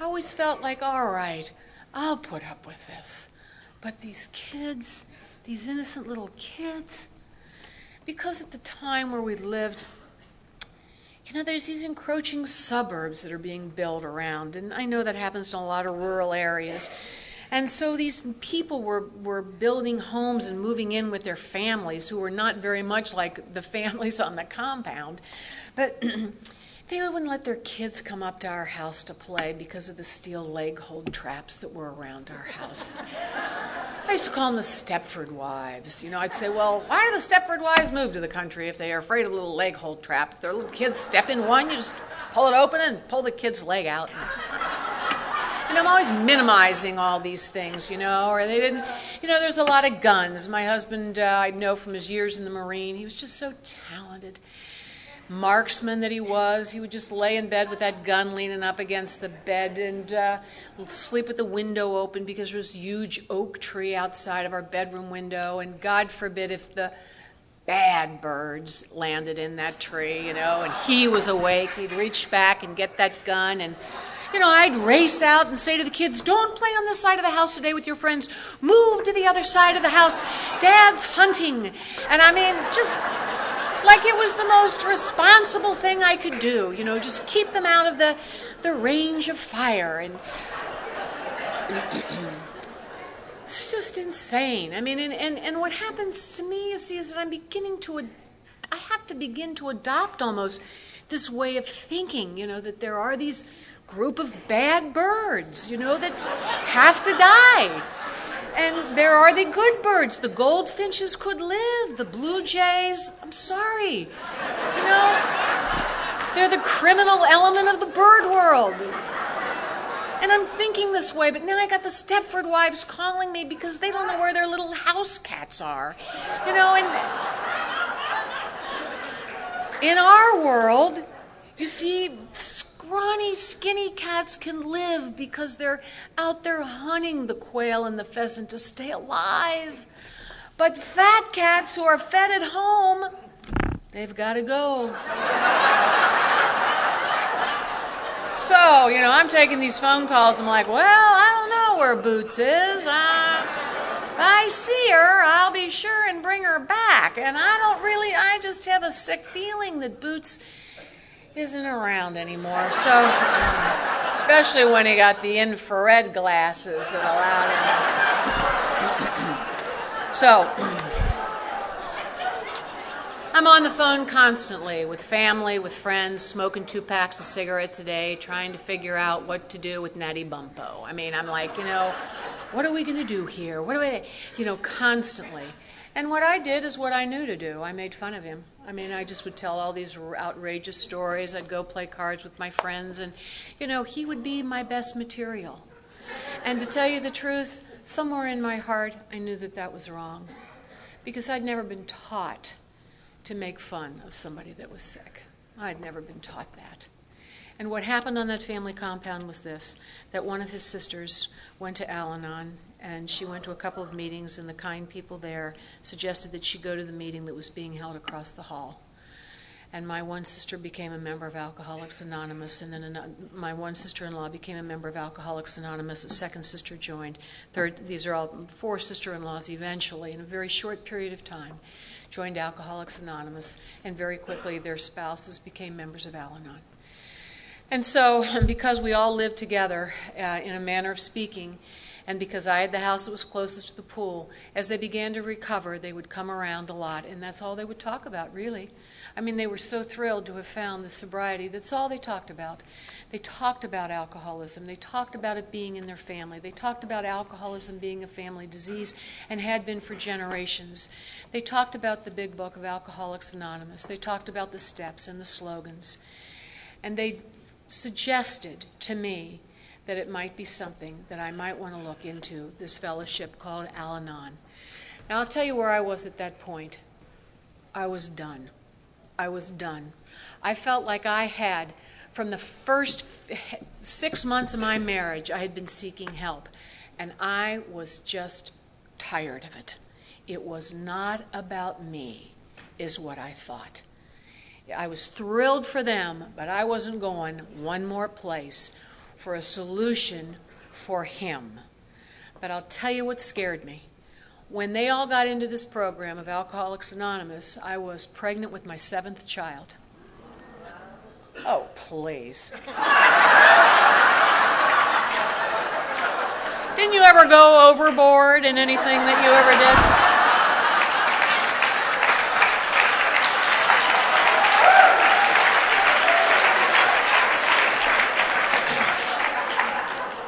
I always felt like, all right, I'll put up with this. But these kids, these innocent little kids, because at the time where we lived, there's these encroaching suburbs that are being built around, and I know that happens in a lot of rural areas. And so these people were building homes and moving in with their families who were not very much like the families on the compound. But they wouldn't let their kids come up to our house to play because of the steel leg hold traps that were around our house. I used to call them the Stepford wives. I'd say, well, why do the Stepford wives move to the country if they are afraid of a little leg hold trap? If their little kids step in one, you just pull it open and pull the kid's leg out. And I'm always minimizing all these things, or they didn't, there's a lot of guns. My husband, I know from his years in the Marine, he was just so talented. Marksman that he would just lay in bed with that gun leaning up against the bed and sleep with the window open because there was a huge oak tree outside of our bedroom window, and God forbid if the bad birds landed in that tree, and he was awake, he'd reach back and get that gun, and I'd race out and say to the kids, don't play on this side of the house today with your friends, move to the other side of the house, Dad's hunting. And just like it was the most responsible thing I could do, just keep them out of the range of fire. And it's just insane. And what happens to me, you see, is that I have to begin to adopt almost this way of thinking, that there are these group of bad birds, that have to die. And there are the good birds. The goldfinches could live. The blue jays, I'm sorry. They're the criminal element of the bird world. And I'm thinking this way, but now I got the Stepford wives calling me because they don't know where their little house cats are. And in our world, you see, scrawny, skinny cats can live because they're out there hunting the quail and the pheasant to stay alive. But fat cats who are fed at home, they've got to go. So, I'm taking these phone calls. I'm like, well, I don't know where Boots is. I see her, I'll be sure and bring her back. And I just have a sick feeling that Boots isn't around anymore. So, especially when he got the infrared glasses that allowed him. So, I'm on the phone constantly with family, with friends, smoking 2 packs of cigarettes a day, trying to figure out what to do with Natty Bumpo. I'm like, what are we going to do here? What do I, constantly. And what I did is what I knew to do. I made fun of him. I just would tell all these outrageous stories. I'd go play cards with my friends, and, he would be my best material. And to tell you the truth, somewhere in my heart, I knew that was wrong, because I'd never been taught to make fun of somebody that was sick. I'd never been taught that. And what happened on that family compound was this, that one of his sisters went to Al-Anon, and she went to a couple of meetings, and the kind people there suggested that she go to the meeting that was being held across the hall. And my one sister became a member of Alcoholics Anonymous, and then my one sister-in-law became a member of Alcoholics Anonymous. A second sister joined. Third, these are all 4 sister-in-laws eventually, in a very short period of time, joined Alcoholics Anonymous, and very quickly their spouses became members of Al-Anon. And so, because we all lived together in a manner of speaking, and because I had the house that was closest to the pool, as they began to recover, they would come around a lot, and that's all they would talk about, really. I mean, they were so thrilled to have found the sobriety. That's all they talked about. They talked about alcoholism. They talked about it being in their family. They talked about alcoholism being a family disease and had been for generations. They talked about the big book of Alcoholics Anonymous. They talked about the steps and the slogans. And they suggested to me that it might be something that I might want to look into, this fellowship called Al-Anon. Now, I'll tell you where I was at that point. I was done. I was done. I felt like I had, from the first 6 months of my marriage, I had been seeking help, and I was just tired of it. It was not about me, is what I thought. I was thrilled for them, but I wasn't going one more place for a solution for him. But I'll tell you what scared me. When they all got into this program of Alcoholics Anonymous, I was pregnant with my 7th child. Oh, please. Didn't you ever go overboard in anything that you ever did?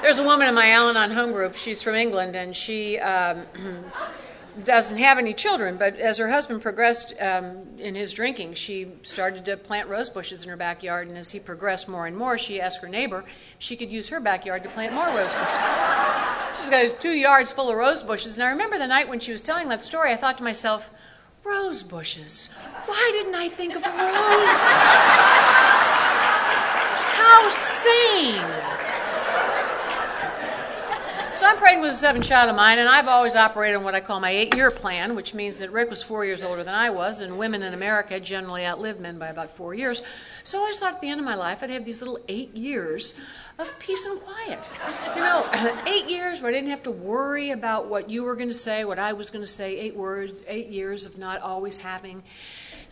There's a woman in my Al-Anon home group. She's from England, and she doesn't have any children, but as her husband progressed in his drinking, she started to plant rose bushes in her backyard, and as he progressed more and more, she asked her neighbor if she could use her backyard to plant more rose bushes. She's got 2 yards full of rose bushes, and I remember the night when she was telling that story, I thought to myself, rose bushes? Why didn't I think of rose bushes? How sane! So I'm pregnant with a 7th child of mine, and I've always operated on what I call my 8-year plan, which means that Rick was 4 years older than I was, and women in America generally outlive men by about 4 years. So I always thought at the end of my life I'd have these little 8 years of peace and quiet. 8 years where I didn't have to worry about what you were going to say, what I was going to say, 8 years of not always having,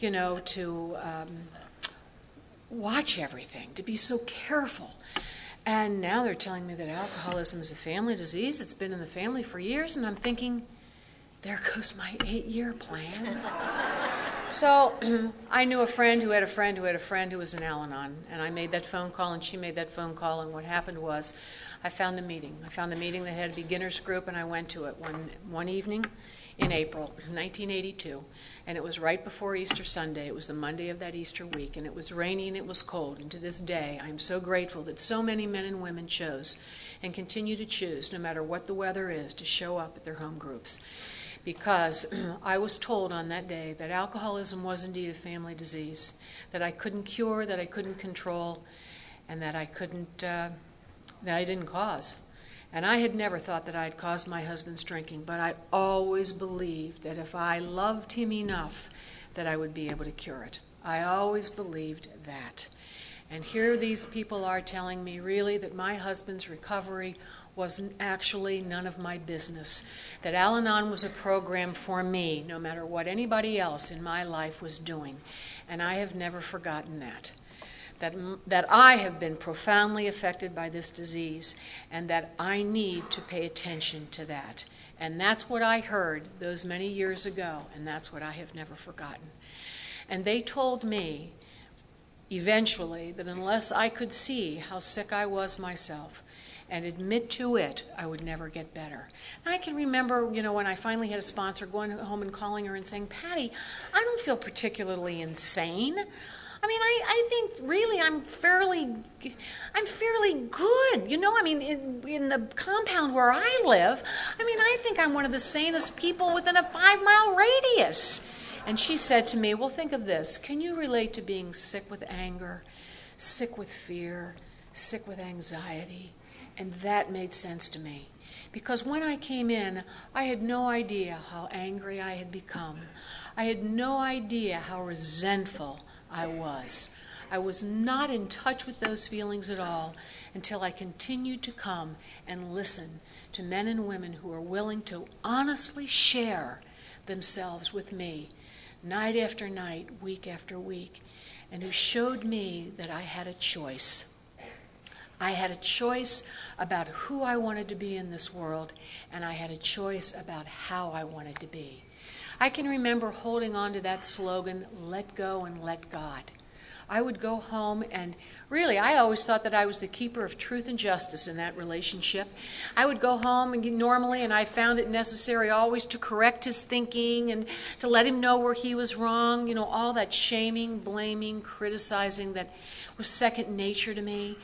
to watch everything, to be so careful. And now they're telling me that alcoholism is a family disease. It's been in the family for years, and I'm thinking, there goes my 8-year plan. So I knew a friend who had a friend who had a friend who was in Al-Anon, and I made that phone call, and she made that phone call, and what happened was I found a meeting. I found a meeting that had a beginner's group, and I went to it one evening in April 1982, and it was right before Easter Sunday. It was the Monday of that Easter week, and it was rainy and it was cold, and to this day I'm so grateful that so many men and women chose and continue to choose, no matter what the weather is, to show up at their home groups. Because I was told on that day that alcoholism was indeed a family disease, that I couldn't cure, that I couldn't control, and that I didn't cause. And I had never thought that I had caused my husband's drinking, but I always believed that if I loved him enough, that I would be able to cure it. I always believed that. And here these people are telling me really that my husband's recovery wasn't actually none of my business, that Al-Anon was a program for me, no matter what anybody else in my life was doing. And I have never forgotten that. That I have been profoundly affected by this disease, and that I need to pay attention to that. And that's what I heard those many years ago, and that's what I have never forgotten. And they told me eventually that unless I could see how sick I was myself and admit to it, I would never get better. And I can remember, when I finally had a sponsor, going home and calling her and saying, Patty, I don't feel particularly insane. I think really I'm fairly good. In the compound where I live, I think I'm one of the sanest people within a 5-mile radius. And she said to me, well, think of this. Can you relate to being sick with anger, sick with fear, sick with anxiety? And that made sense to me. Because when I came in, I had no idea how angry I had become. I had no idea how resentful I was. I was not in touch with those feelings at all until I continued to come and listen to men and women who are willing to honestly share themselves with me, night after night, week after week, and who showed me that I had a choice. I had a choice about who I wanted to be in this world, and I had a choice about how I wanted to be. I can remember holding on to that slogan, let go and let God. I would go home and really, I always thought that I was the keeper of truth and justice in that relationship. I would go home and normally, and I found it necessary always to correct his thinking and to let him know where he was wrong. You know, all that shaming, blaming, criticizing that was second nature to me.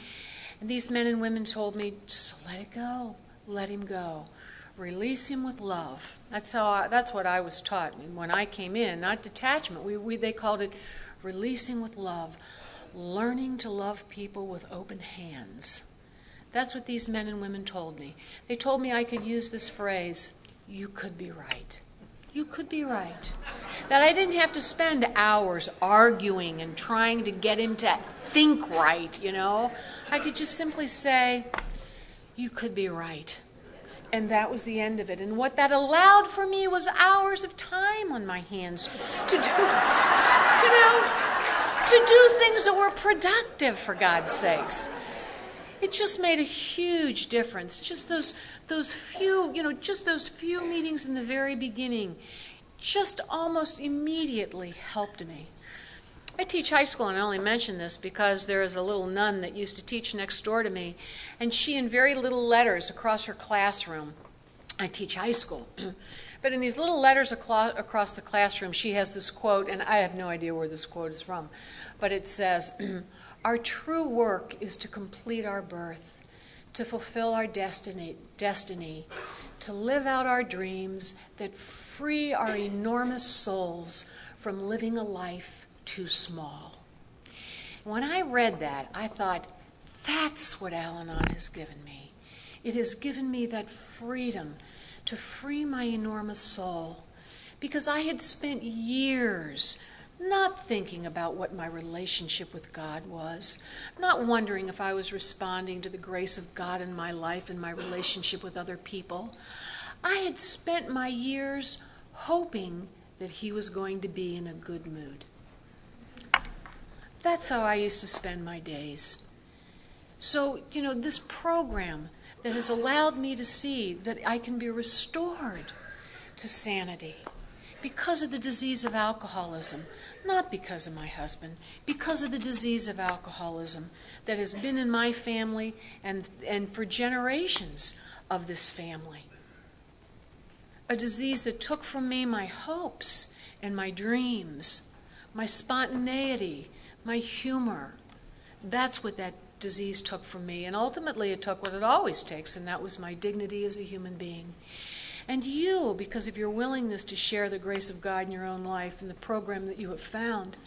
And these men and women told me, just let it go, let him go. Release him with love. That's what I was taught. And when I came in, not detachment, they called it releasing with love, learning to love people with open hands. That's what these men and women told me. They told me I could use this phrase, you could be right. You could be right. That I didn't have to spend hours arguing and trying to get him to think right, you know. I could just simply say, you could be right. And that was the end of it. And what that allowed for me was hours of time on my hands to do things that were productive, for God's sakes. It just made a huge difference. Just those few meetings in the very beginning just almost immediately helped me. I teach high school, and I only mention this because there is a little nun that used to teach next door to me, and she, in very little letters across her classroom, I teach high school, but in these little letters across the classroom, she has this quote, and I have no idea where this quote is from, but it says, our true work is to complete our birth, to fulfill our destiny, to live out our dreams that free our enormous souls from living a life too small. When I read that, I thought, that's what Al-Anon has given me. It has given me that freedom to free my enormous soul, because I had spent years not thinking about what my relationship with God was, not wondering if I was responding to the grace of God in my life and my relationship with other people. I had spent my years hoping that he was going to be in a good mood. That's how I used to spend my days. So, this program that has allowed me to see that I can be restored to sanity because of the disease of alcoholism, not because of my husband, because of the disease of alcoholism that has been in my family and for generations of this family. A disease that took from me my hopes and my dreams, my spontaneity, my humor. That's what that disease took from me. And ultimately it took what it always takes, and that was my dignity as a human being. And you, because of your willingness to share the grace of God in your own life and the program that you have found,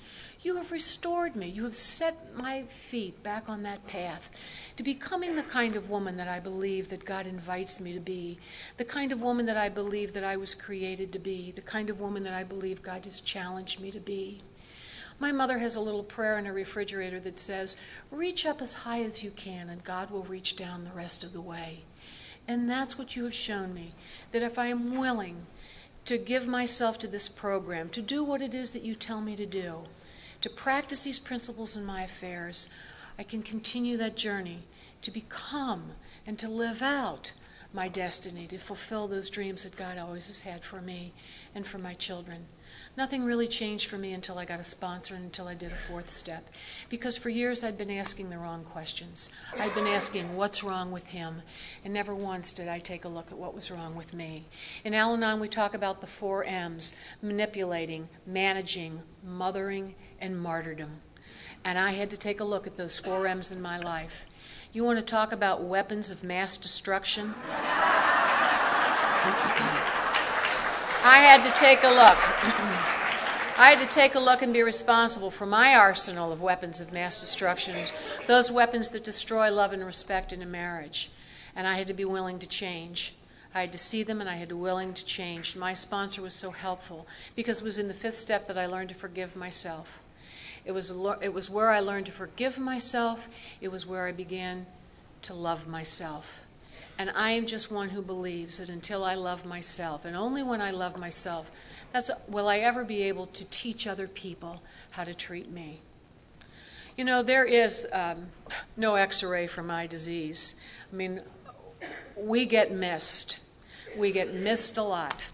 you have restored me. You have set my feet back on that path to becoming the kind of woman that I believe that God invites me to be, the kind of woman that I believe that I was created to be, the kind of woman that I believe God has challenged me to be. My mother has a little prayer in her refrigerator that says, reach up as high as you can and God will reach down the rest of the way. And that's what you have shown me, that if I am willing to give myself to this program, to do what it is that you tell me to do, to practice these principles in my affairs, I can continue that journey to become and to live out my destiny, to fulfill those dreams that God always has had for me and for my children. Nothing really changed for me until I got a sponsor and until I did a fourth step. Because for years I'd been asking the wrong questions. I'd been asking what's wrong with him, and never once did I take a look at what was wrong with me. In Al-Anon we talk about the 4 M's: manipulating, managing, mothering, and martyrdom. And I had to take a look at those 4 M's in my life. You want to talk about weapons of mass destruction? I had to take a look. I had to take a look and be responsible for my arsenal of weapons of mass destruction, those weapons that destroy love and respect in a marriage. And I had to be willing to change. I had to see them and I had to be willing to change. My sponsor was so helpful because it was in the 5th step that I learned to forgive myself. It was where I learned to forgive myself. It was where I began to love myself. And I am just one who believes that until I love myself, and only when I love myself, will I ever be able to teach other people how to treat me? You know, there is no X-ray for my disease. I mean, we get missed. We get missed a lot.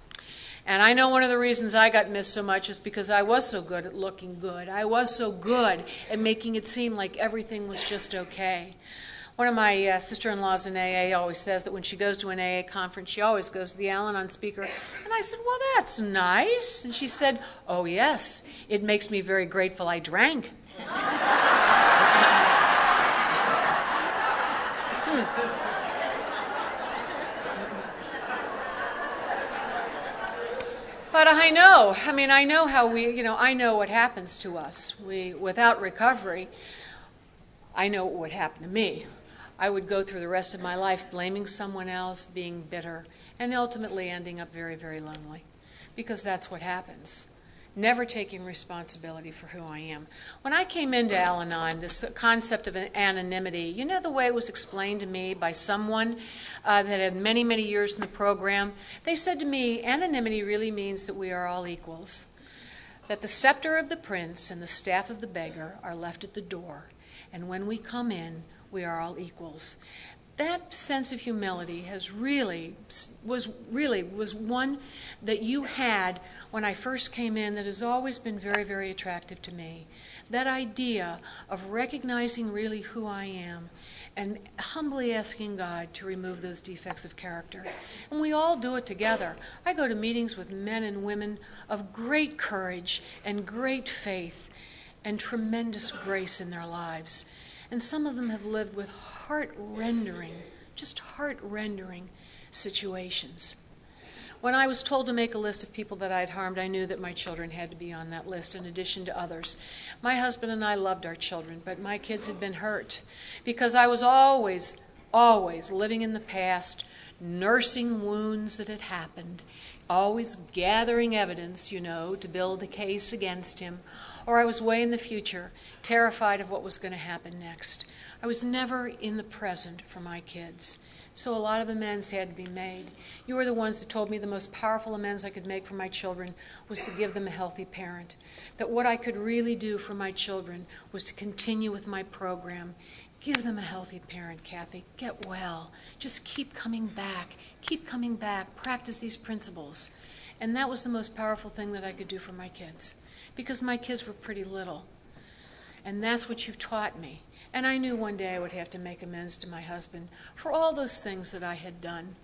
And I know one of the reasons I got missed so much is because I was so good at looking good. I was so good at making it seem like everything was just okay. One of my sister-in-laws in AA always says that when she goes to an AA conference, she always goes to the Al-Anon speaker. And I said, well, that's nice. And she said, oh, yes, it makes me very grateful I drank. But I know how I know what happens to us. Without recovery, I know what would happen to me. I would go through the rest of my life blaming someone else, being bitter, and ultimately ending up very, very lonely. Because that's what happens. Never taking responsibility for who I am. When I came into Al-Anon, this concept of anonymity, you know the way it was explained to me by someone that had many, many years in the program? They said to me, anonymity really means that we are all equals. That the scepter of the prince and the staff of the beggar are left at the door. And when we come in, we are all equals. That sense of humility was one that you had when I first came in that has always been very, very attractive to me. That idea of recognizing really who I am and humbly asking God to remove those defects of character. And we all do it together. I go to meetings with men and women of great courage and great faith and tremendous grace in their lives. And some of them have lived with heart-rending situations. When I was told to make a list of people that I'd harmed, I knew that my children had to be on that list in addition to others. My husband and I loved our children, but my kids had been hurt because I was always living in the past, nursing wounds that had happened, always gathering evidence, to build a case against him. Or I was way in the future, terrified of what was going to happen next. I was never in the present for my kids. So a lot of amends had to be made. You were the ones that told me the most powerful amends I could make for my children was to give them a healthy parent. That what I could really do for my children was to continue with my program. Give them a healthy parent, Kathy. Get well. Just keep coming back. Keep coming back. Practice these principles. And that was the most powerful thing that I could do for my kids. Because my kids were pretty little. And that's what you've taught me. And I knew one day I would have to make amends to my husband for all those things that I had done.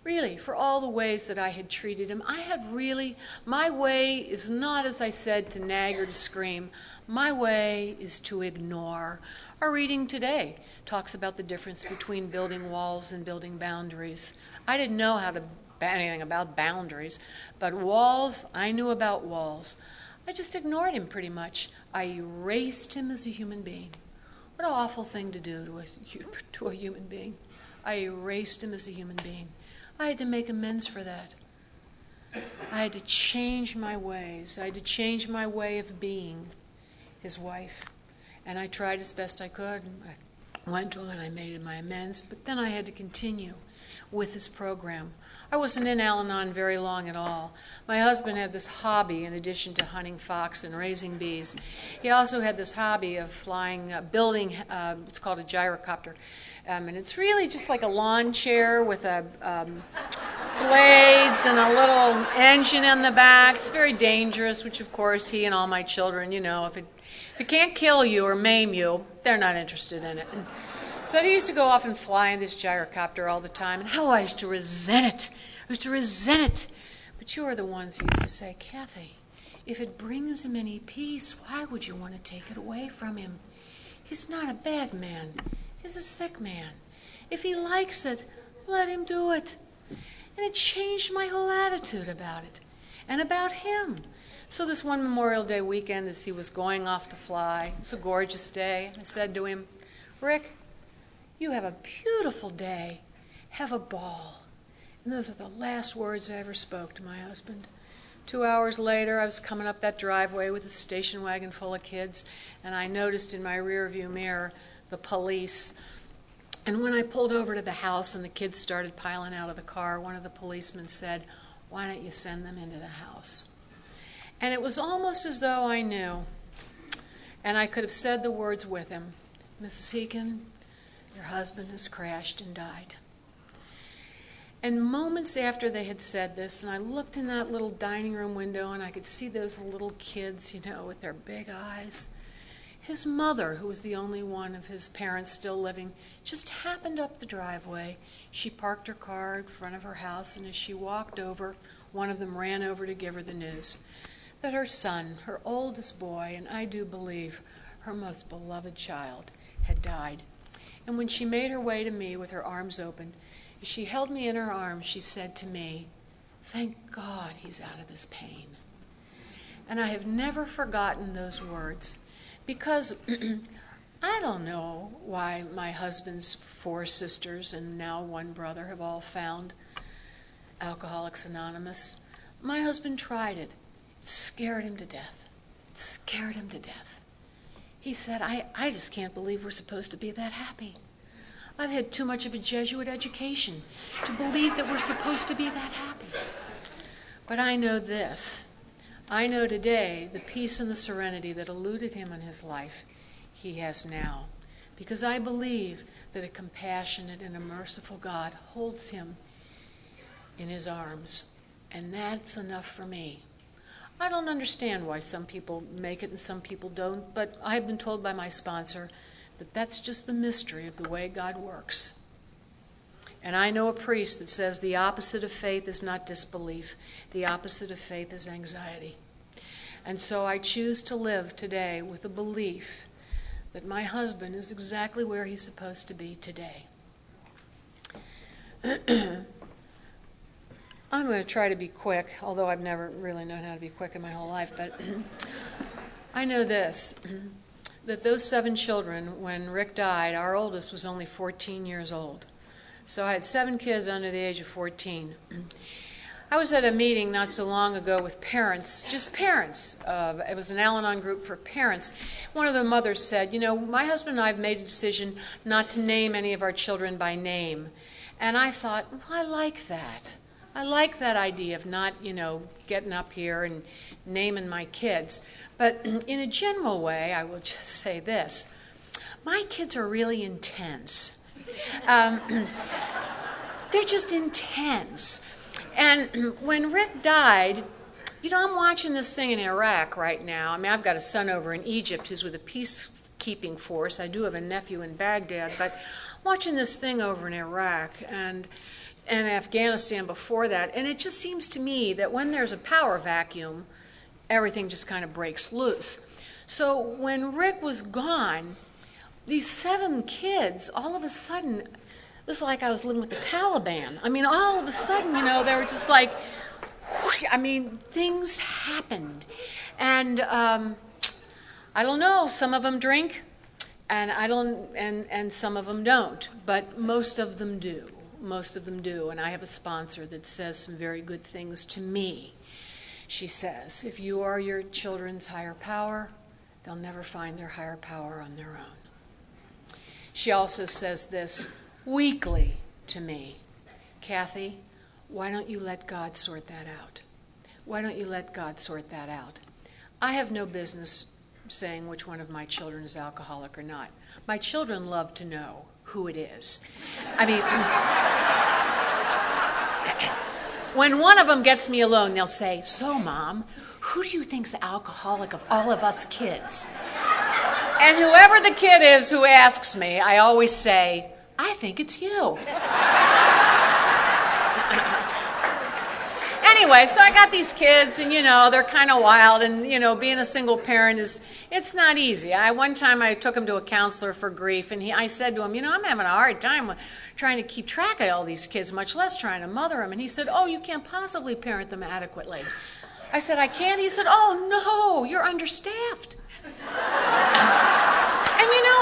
Really, for all the ways that I had treated him. My way is not, as I said, to nag or to scream. My way is to ignore. Our reading today talks about the difference between building walls and building boundaries. I didn't know anything about boundaries, but walls, I knew about walls. I just ignored him pretty much. I erased him as a human being. What an awful thing to do to a human being. I erased him as a human being. I had to make amends for that. I had to change my ways. I had to change my way of being his wife. And I tried as best I could. I went to him and I made my amends. But then I had to continue with this program. I wasn't in Al-Anon very long at all. My husband had this hobby in addition to hunting fox and raising bees. He also had this hobby of building, it's called a gyrocopter. And it's really just like a lawn chair with blades and a little engine in the back. It's very dangerous, which of course he and all my children, if it can't kill you or maim you, they're not interested in it. But he used to go off and fly in this gyrocopter all the time, and how I used to resent it. I used to resent it. But you are the ones who used to say, Kathy, if it brings him any peace, why would you want to take it away from him? He's not a bad man. He's a sick man. If he likes it, let him do it. And it changed my whole attitude about it and about him. So this one Memorial Day weekend, as he was going off to fly, it's a gorgeous day, I said to him, Rick, you have a beautiful day. Have a ball. And those are the last words I ever spoke to my husband. 2 hours later, I was coming up that driveway with a station wagon full of kids, and I noticed in my rearview mirror the police. And when I pulled over to the house and the kids started piling out of the car, one of the policemen said, why don't you send them into the house? And it was almost as though I knew, and I could have said the words with him, "Mrs. Heekin, your husband has crashed and died." And moments after they had said this, and I looked in that little dining room window and I could see those little kids, with their big eyes. His mother, who was the only one of his parents still living, just happened up the driveway. She parked her car in front of her house, and as she walked over, one of them ran over to give her the news that her son, her oldest boy, and I do believe her most beloved child, had died. And when she made her way to me with her arms open, as she held me in her arms, she said to me, "Thank God he's out of his pain." And I have never forgotten those words, because I don't know why my husband's 4 sisters and now 1 brother have all found Alcoholics Anonymous. My husband tried it. It scared him to death. It scared him to death. He said, I just can't believe we're supposed to be that happy. I've had too much of a Jesuit education to believe that we're supposed to be that happy. But I know this. I know today the peace and the serenity that eluded him in his life, he has now. Because I believe that a compassionate and a merciful God holds him in his arms. And that's enough for me. I don't understand why some people make it and some people don't, but I've been told by my sponsor that that's just the mystery of the way God works. And I know a priest that says the opposite of faith is not disbelief. The opposite of faith is anxiety. And so I choose to live today with a belief that my husband is exactly where he's supposed to be today. I'm going to try to be quick, although I've never really known how to be quick in my whole life, but I know this, that those 7 children, when Rick died, our oldest was only 14 years old. So I had 7 kids under the age of 14. I was at a meeting not so long ago with parents, just parents. It was an Al-Anon group for parents. One of the mothers said, my husband and I have made a decision not to name any of our children by name. And I thought, well, I like that. I like that idea of not, getting up here and naming my kids. But in a general way, I will just say this. My kids are really intense. They're just intense. And when Rick died, I'm watching this thing in Iraq right now. I've got a son over in Egypt who's with a peacekeeping force. I do have a nephew in Baghdad, but watching this thing over in Iraq and Afghanistan before that, and it just seems to me that when there's a power vacuum, everything just kind of breaks loose. So when Rick was gone, these 7 kids, all of a sudden, it was like I was living with the Taliban. All of a sudden, they were just like, things happened. And I don't know, some of them drink, and some of them don't, but most of them do. Most of them do, and I have a sponsor that says some very good things to me. She says, if you are your children's higher power, they'll never find their higher power on their own. She also says this weekly to me, Kathy, why don't you let God sort that out? Why don't you let God sort that out? I have no business saying which one of my children is alcoholic or not. My children love to know who it is. When one of them gets me alone, they'll say, so, Mom, who do you think's the alcoholic of all of us kids? And whoever the kid is who asks me, I always say, I think it's you. Anyway, so I got these kids, and, they're kind of wild, and, being a single parent it's not easy. One time I took him to a counselor for grief, and I said to him, I'm having a hard time trying to keep track of all these kids, much less trying to mother them. And he said, oh, you can't possibly parent them adequately. I said, I can't? He said, oh, no, you're understaffed. And,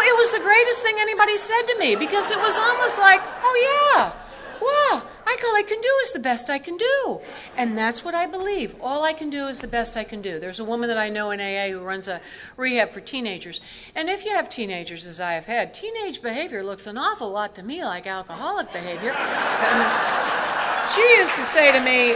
it was the greatest thing anybody said to me, because it was almost like, oh, yeah, well, all I can do is the best I can do. And that's what I believe. All I can do is the best I can do. There's a woman that I know in AA who runs a rehab for teenagers. And if you have teenagers, as I have had, teenage behavior looks an awful lot to me like alcoholic behavior. She used to say to me,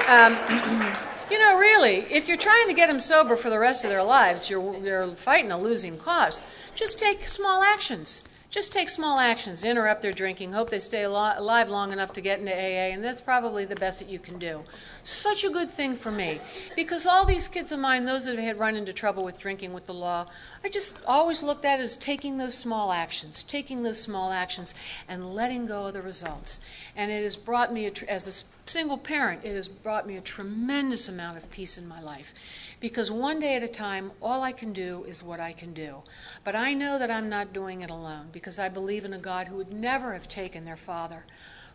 Really, if you're trying to get them sober for the rest of their lives, you're fighting a losing cause. Just take small actions. Just take small actions. Interrupt their drinking. Hope they stay alive long enough to get into AA, and that's probably the best that you can do. Such a good thing for me, because all these kids of mine, those that had run into trouble with drinking with the law, I just always looked at it as taking those small actions, and letting go of the results. And it has brought me, as a single parent, it has brought me a tremendous amount of peace in my life. Because one day at a time, all I can do is what I can do. But I know that I'm not doing it alone, because I believe in a God who would never have taken their father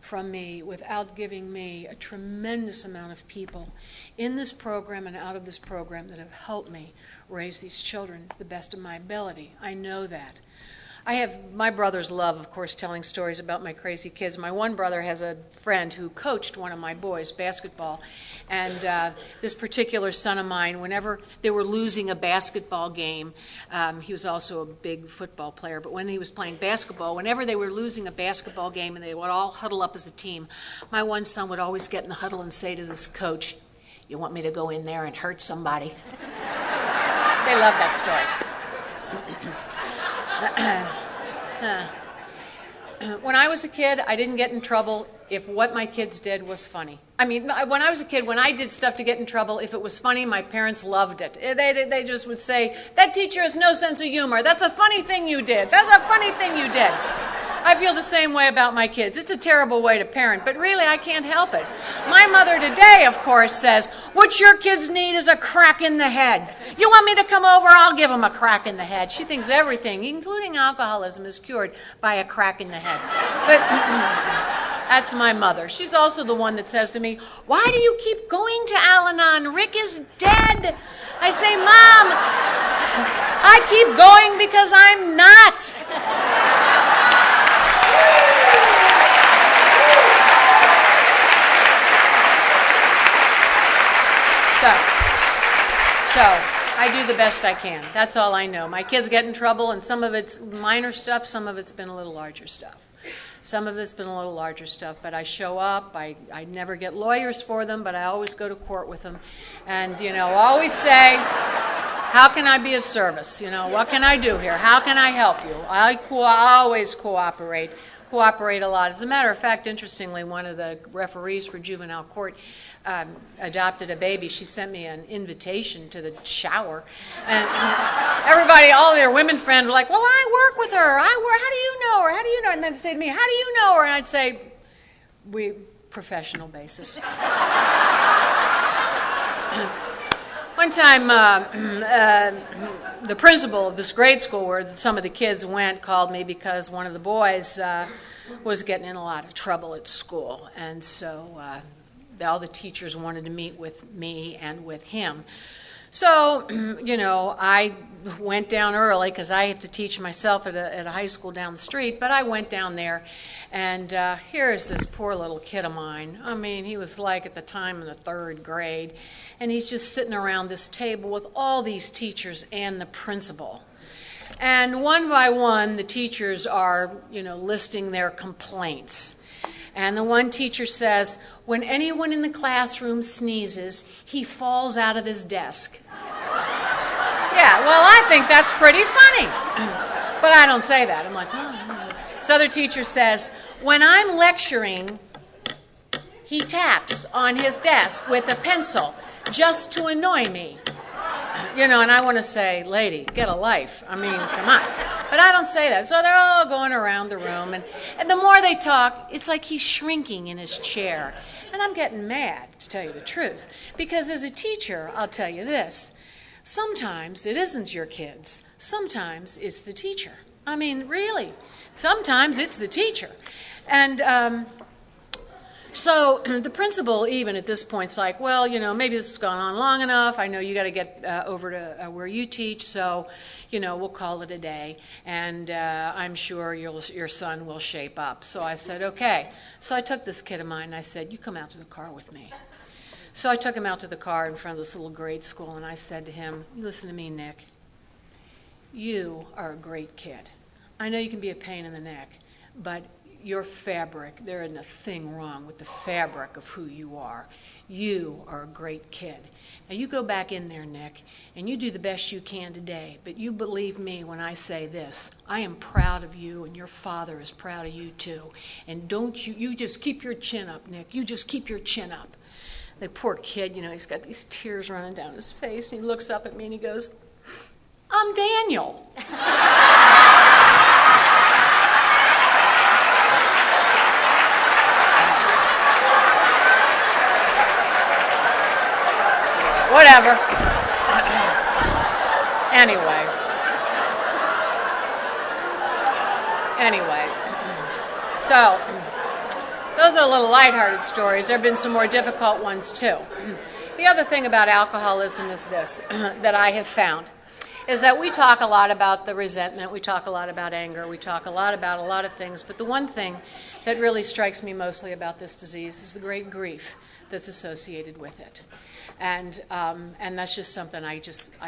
from me without giving me a tremendous amount of people in this program and out of this program that have helped me raise these children to the best of my ability. I know that. My brothers love, of course, telling stories about my crazy kids. My one brother has a friend who coached one of my boys basketball, and this particular son of mine, whenever they were losing a basketball game, he was also a big football player, but when he was playing basketball, whenever they were losing a basketball game and they would all huddle up as a team, my one son would always get in the huddle and say to this coach, "You want me to go in there and hurt somebody?" They love that story. When I was a kid, I didn't get in trouble if what my kids did was funny. When I was a kid, when I did stuff to get in trouble, if it was funny, my parents loved it. They just would say, "That teacher has no sense of humor. That's a funny thing you did. That's a funny thing you did." I feel the same way about my kids. It's a terrible way to parent, but really I can't help it. My mother today, of course, says, "What your kids need is a crack in the head. You want me to come over? I'll give them a crack in the head." She thinks everything, including alcoholism, is cured by a crack in the head. But that's my mother. She's also the one that says to me, "Why do you keep going to Al-Anon? Rick is dead." I say, "Mom, I keep going because I'm not." So I do the best I can. That's all I know. My kids get in trouble, and some of it's minor stuff, some of it's been a little larger stuff. But I show up. I never get lawyers for them, but I always go to court with them. And, always say, "How can I be of service? What can I do here? How can I help you?" I always cooperate a lot. As a matter of fact, interestingly, one of the referees for juvenile court adopted a baby. She sent me an invitation to the shower. And everybody, all their women friends were like, "Well, I work with her. How do you know her? How do you know her?" And then they'd say to me, "How do you know her?" And I'd say, professional basis. One time, the principal of this grade school where some of the kids went called me because one of the boys was getting in a lot of trouble at school. And so all the teachers wanted to meet with me and with him. So, I went down early because I have to teach myself at a high school down the street, but I went down there, and here's this poor little kid of mine. He was like at the time in the 3rd grade, and he's just sitting around this table with all these teachers and the principal. And one by one, the teachers are, listing their complaints. And the one teacher says, "When anyone in the classroom sneezes, he falls out of his desk." Yeah, well, I think that's pretty funny. But I don't say that. I'm like, "Oh." This other teacher says, "When I'm lecturing, he taps on his desk with a pencil just to annoy me." And I want to say, "Lady, get a life. Come on." But I don't say that. So they're all going around the room. And the more they talk, it's like he's shrinking in his chair. And I'm getting mad, to tell you the truth. Because as a teacher, I'll tell you this. Sometimes it isn't your kids. Sometimes it's the teacher. Really. Sometimes it's the teacher. And so the principal, even at this point, is like, "Well, maybe this has gone on long enough. I know you got to get over to where you teach, so, we'll call it a day. And I'm sure your son will shape up." So I said, "Okay." So I took this kid of mine, and I said, "You come out to the car with me." So I took him out to the car in front of this little grade school, and I said to him, "Listen to me, Nick. You are a great kid. I know you can be a pain in the neck, but your fabric, there isn't a thing wrong with the fabric of who you are. You are a great kid. Now you go back in there, Nick, and you do the best you can today, but you believe me when I say this. I am proud of you, and your father is proud of you too. And don't you just keep your chin up, Nick. You just keep your chin up. The poor kid, he's got these tears running down his face, and he looks up at me and he goes, "I'm Daniel." Whatever. Anyway. So, those are little lighthearted stories. There have been some more difficult ones too. The other thing about alcoholism is this, that I have found, is that we talk a lot about the resentment, we talk a lot about anger, we talk a lot about a lot of things, but the one thing that really strikes me mostly about this disease is the great grief that's associated with it. And that's just something I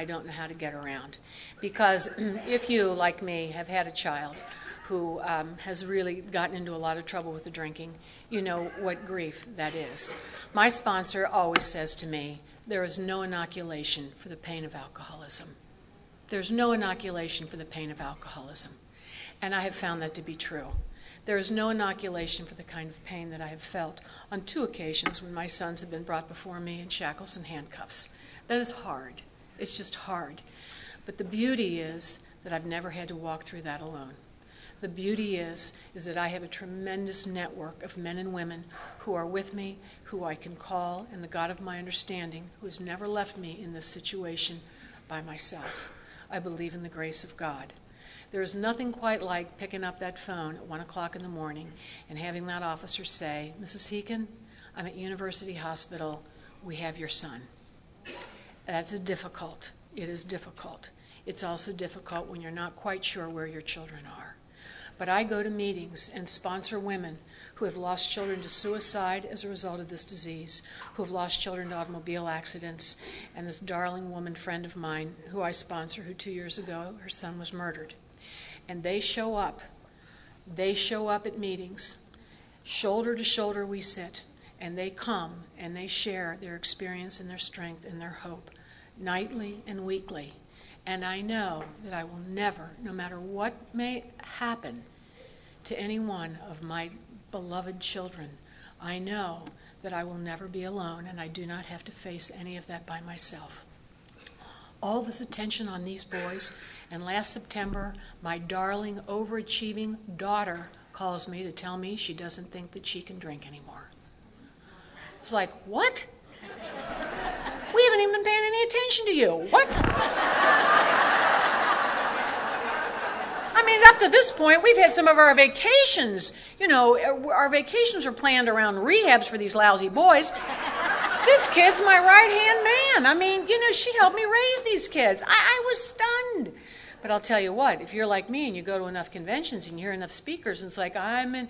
don't know how to get around. Because if you, like me, have had a child who has really gotten into a lot of trouble with the drinking, you know what grief that is. My sponsor always says to me, there is no inoculation for the pain of alcoholism. There's no inoculation for the pain of alcoholism. And I have found that to be true. There is no inoculation for the kind of pain that I have felt on 2 occasions when my sons have been brought before me in shackles and handcuffs. That is hard. It's just hard. But the beauty is that I've never had to walk through that alone. The beauty is that I have a tremendous network of men and women who are with me, who I can call, and the God of my understanding, who has never left me in this situation by myself. I believe in the grace of God. There is nothing quite like picking up that phone at 1 o'clock in the morning and having that officer say, "Mrs. Heekin, I'm at University Hospital. We have your son." That's difficult. It is difficult. It's also difficult when you're not quite sure where your children are. But I go to meetings and sponsor women who have lost children to suicide as a result of this disease, who have lost children to automobile accidents, and this darling woman friend of mine who I sponsor, who 2 years ago, her son was murdered. And they show up. They show up at meetings. Shoulder to shoulder we sit, and they come and they share their experience and their strength and their hope, nightly and weekly. And I know that I will never, no matter what may happen to any one of my beloved children, I know that I will never be alone, and I do not have to face any of that by myself. All this attention on these boys, and last September, my darling, overachieving daughter calls me to tell me she doesn't think that she can drink anymore. It's like, what? We haven't even been paying any attention to you. What? I mean, up to this point, we've had some of our vacations. Our vacations are planned around rehabs for these lousy boys. This kid's my right-hand man. I mean, she helped me raise these kids. I was stunned. But I'll tell you what, if you're like me and you go to enough conventions and you hear enough speakers, and it's like, I'm in,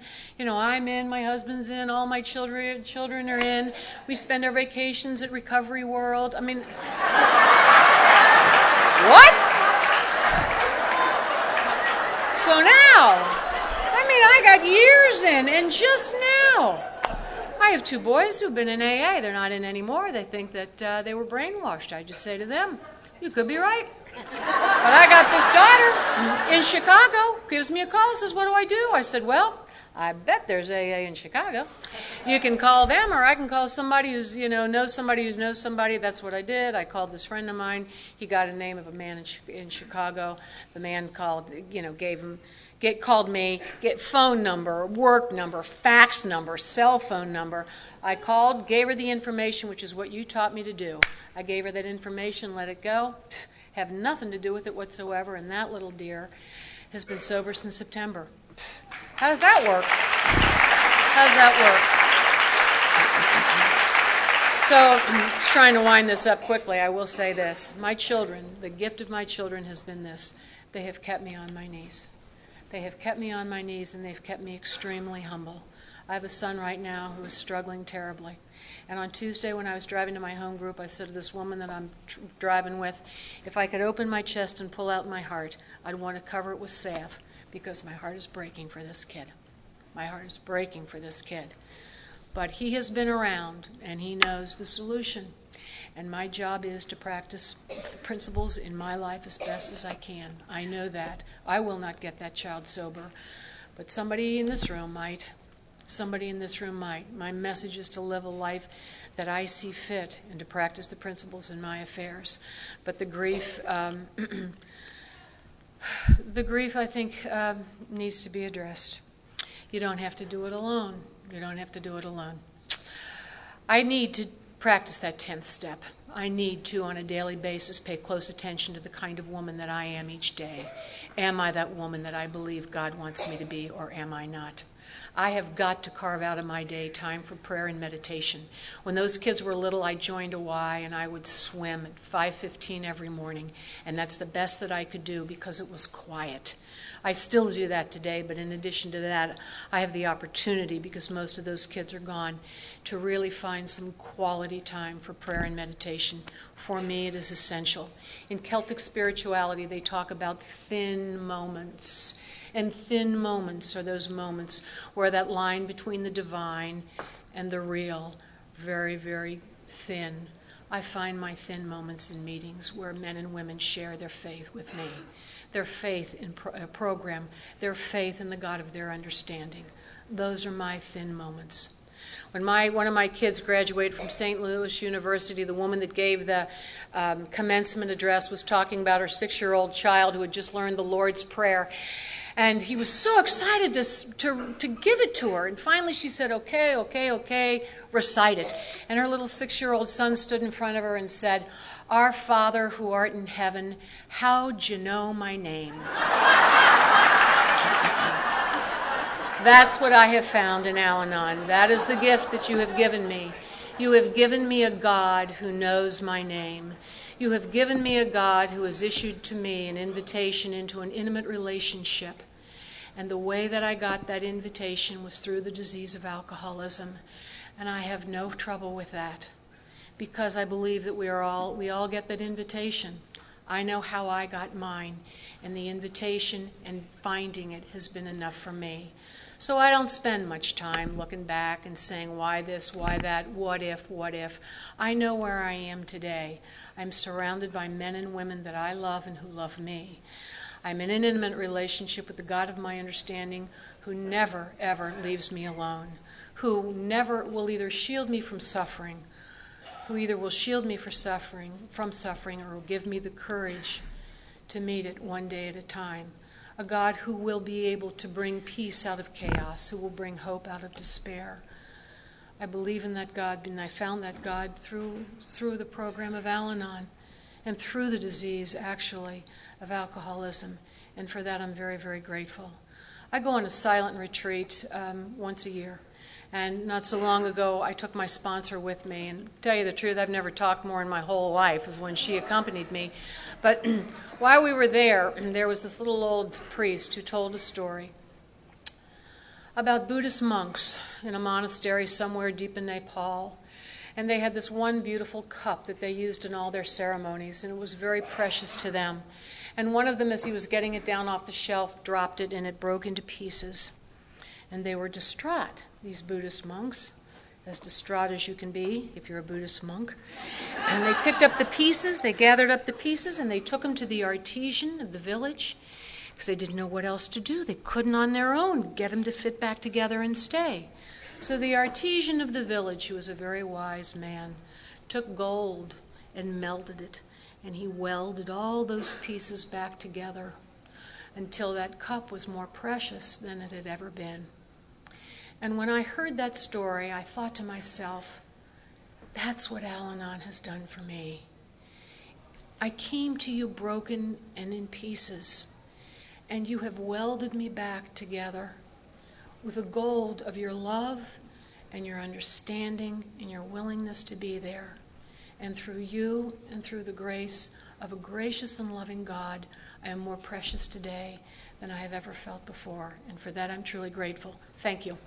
my husband's in, all my children are in, we spend our vacations at Recovery World. I mean, what? So now, I got years in, and just now, I have 2 boys who've been in AA. They're not in anymore. They think that they were brainwashed. I just say to them, you could be right. But I got this daughter in Chicago, gives me a call, says, what do I do? I said, well, I bet there's AA in Chicago. You can call them, or I can call somebody who's, knows somebody who knows somebody. That's what I did. I called this friend of mine. He got a name of a man in Chicago. The man called, called me, get phone number, work number, fax number, cell phone number. I called, gave her the information, which is what you taught me to do. I gave her that information, let it go. Have nothing to do with it whatsoever, and that little dear has been sober since September. How does that work? So, just trying to wind this up quickly, I will say this. My children, the gift of my children has been this. They have kept me on my knees. They have kept me on my knees, and they've kept me extremely humble. I have a son right now who is struggling terribly. And on Tuesday, when I was driving to my home group, I said to this woman that I'm driving with, if I could open my chest and pull out my heart, I'd want to cover it with salve, because my heart is breaking for this kid. My heart is breaking for this kid. But he has been around, and he knows the solution. And my job is to practice the principles in my life as best as I can. I know that. I will not get that child sober. But somebody in this room might. Somebody in this room might. My message is to live a life that I see fit and to practice the principles in my affairs. But the grief, I think, needs to be addressed. You don't have to do it alone. You don't have to do it alone. I need to practice that 10th step. I need to, on a daily basis, pay close attention to the kind of woman that I am each day. Am I that woman that I believe God wants me to be, or am I not? I have got to carve out of my day time for prayer and meditation. When those kids were little, I joined a Y, and I would swim at 5:15 every morning, and that's the best that I could do because it was quiet. I still do that today, but in addition to that, I have the opportunity, because most of those kids are gone, to really find some quality time for prayer and meditation. For me, it is essential. In Celtic spirituality, they talk about thin moments. And thin moments are those moments where that line between the divine and the real, very, very thin. I find my thin moments in meetings where men and women share their faith with me, their faith in a program, their faith in the God of their understanding. Those are my thin moments. When one of my kids graduated from St. Louis University, the woman that gave the commencement address was talking about her 6-year-old child who had just learned the Lord's Prayer. And he was so excited to give it to her. And finally she said, okay, recite it. And her little 6-year-old son stood in front of her and said, "Our Father who art in heaven, how'd you know my name?" That's what I have found in Al-Anon. That is the gift that you have given me. You have given me a God who knows my name. You have given me a God who has issued to me an invitation into an intimate relationship. And the way that I got that invitation was through the disease of alcoholism. And I have no trouble with that, because I believe that we all get that invitation. I know how I got mine, and the invitation and finding it has been enough for me. So I don't spend much time looking back and saying, why this, why that, what if, what if. I know where I am today. I'm surrounded by men and women that I love and who love me. I'm in an intimate relationship with the God of my understanding, who never, ever leaves me alone, who never will either shield me from suffering, or will give me the courage to meet it one day at a time. A God who will be able to bring peace out of chaos, who will bring hope out of despair. I believe in that God, and I found that God through the program of Al-Anon and through the disease, actually, of alcoholism. And for that, I'm very, very grateful. I go on a silent retreat once a year. And not so long ago, I took my sponsor with me. And to tell you the truth, I've never talked more in my whole life as when she accompanied me. But while we were there was this little old priest who told a story about Buddhist monks in a monastery somewhere deep in Nepal. And they had this one beautiful cup that they used in all their ceremonies, and it was very precious to them. And one of them, as he was getting it down off the shelf, dropped it, and it broke into pieces. And they were distraught, these Buddhist monks, as distraught as you can be if you're a Buddhist monk. And they picked up the pieces, they gathered up the pieces, and they took them to the artisan of the village, because they didn't know what else to do. They couldn't on their own get them to fit back together and stay. So the artisan of the village, who was a very wise man, took gold and melted it, and he welded all those pieces back together until that cup was more precious than it had ever been. And when I heard that story, I thought to myself, that's what Al-Anon has done for me. I came to you broken and in pieces, and you have welded me back together with the gold of your love and your understanding and your willingness to be there. And through you and through the grace of a gracious and loving God, I am more precious today than I have ever felt before. And for that, I'm truly grateful. Thank you.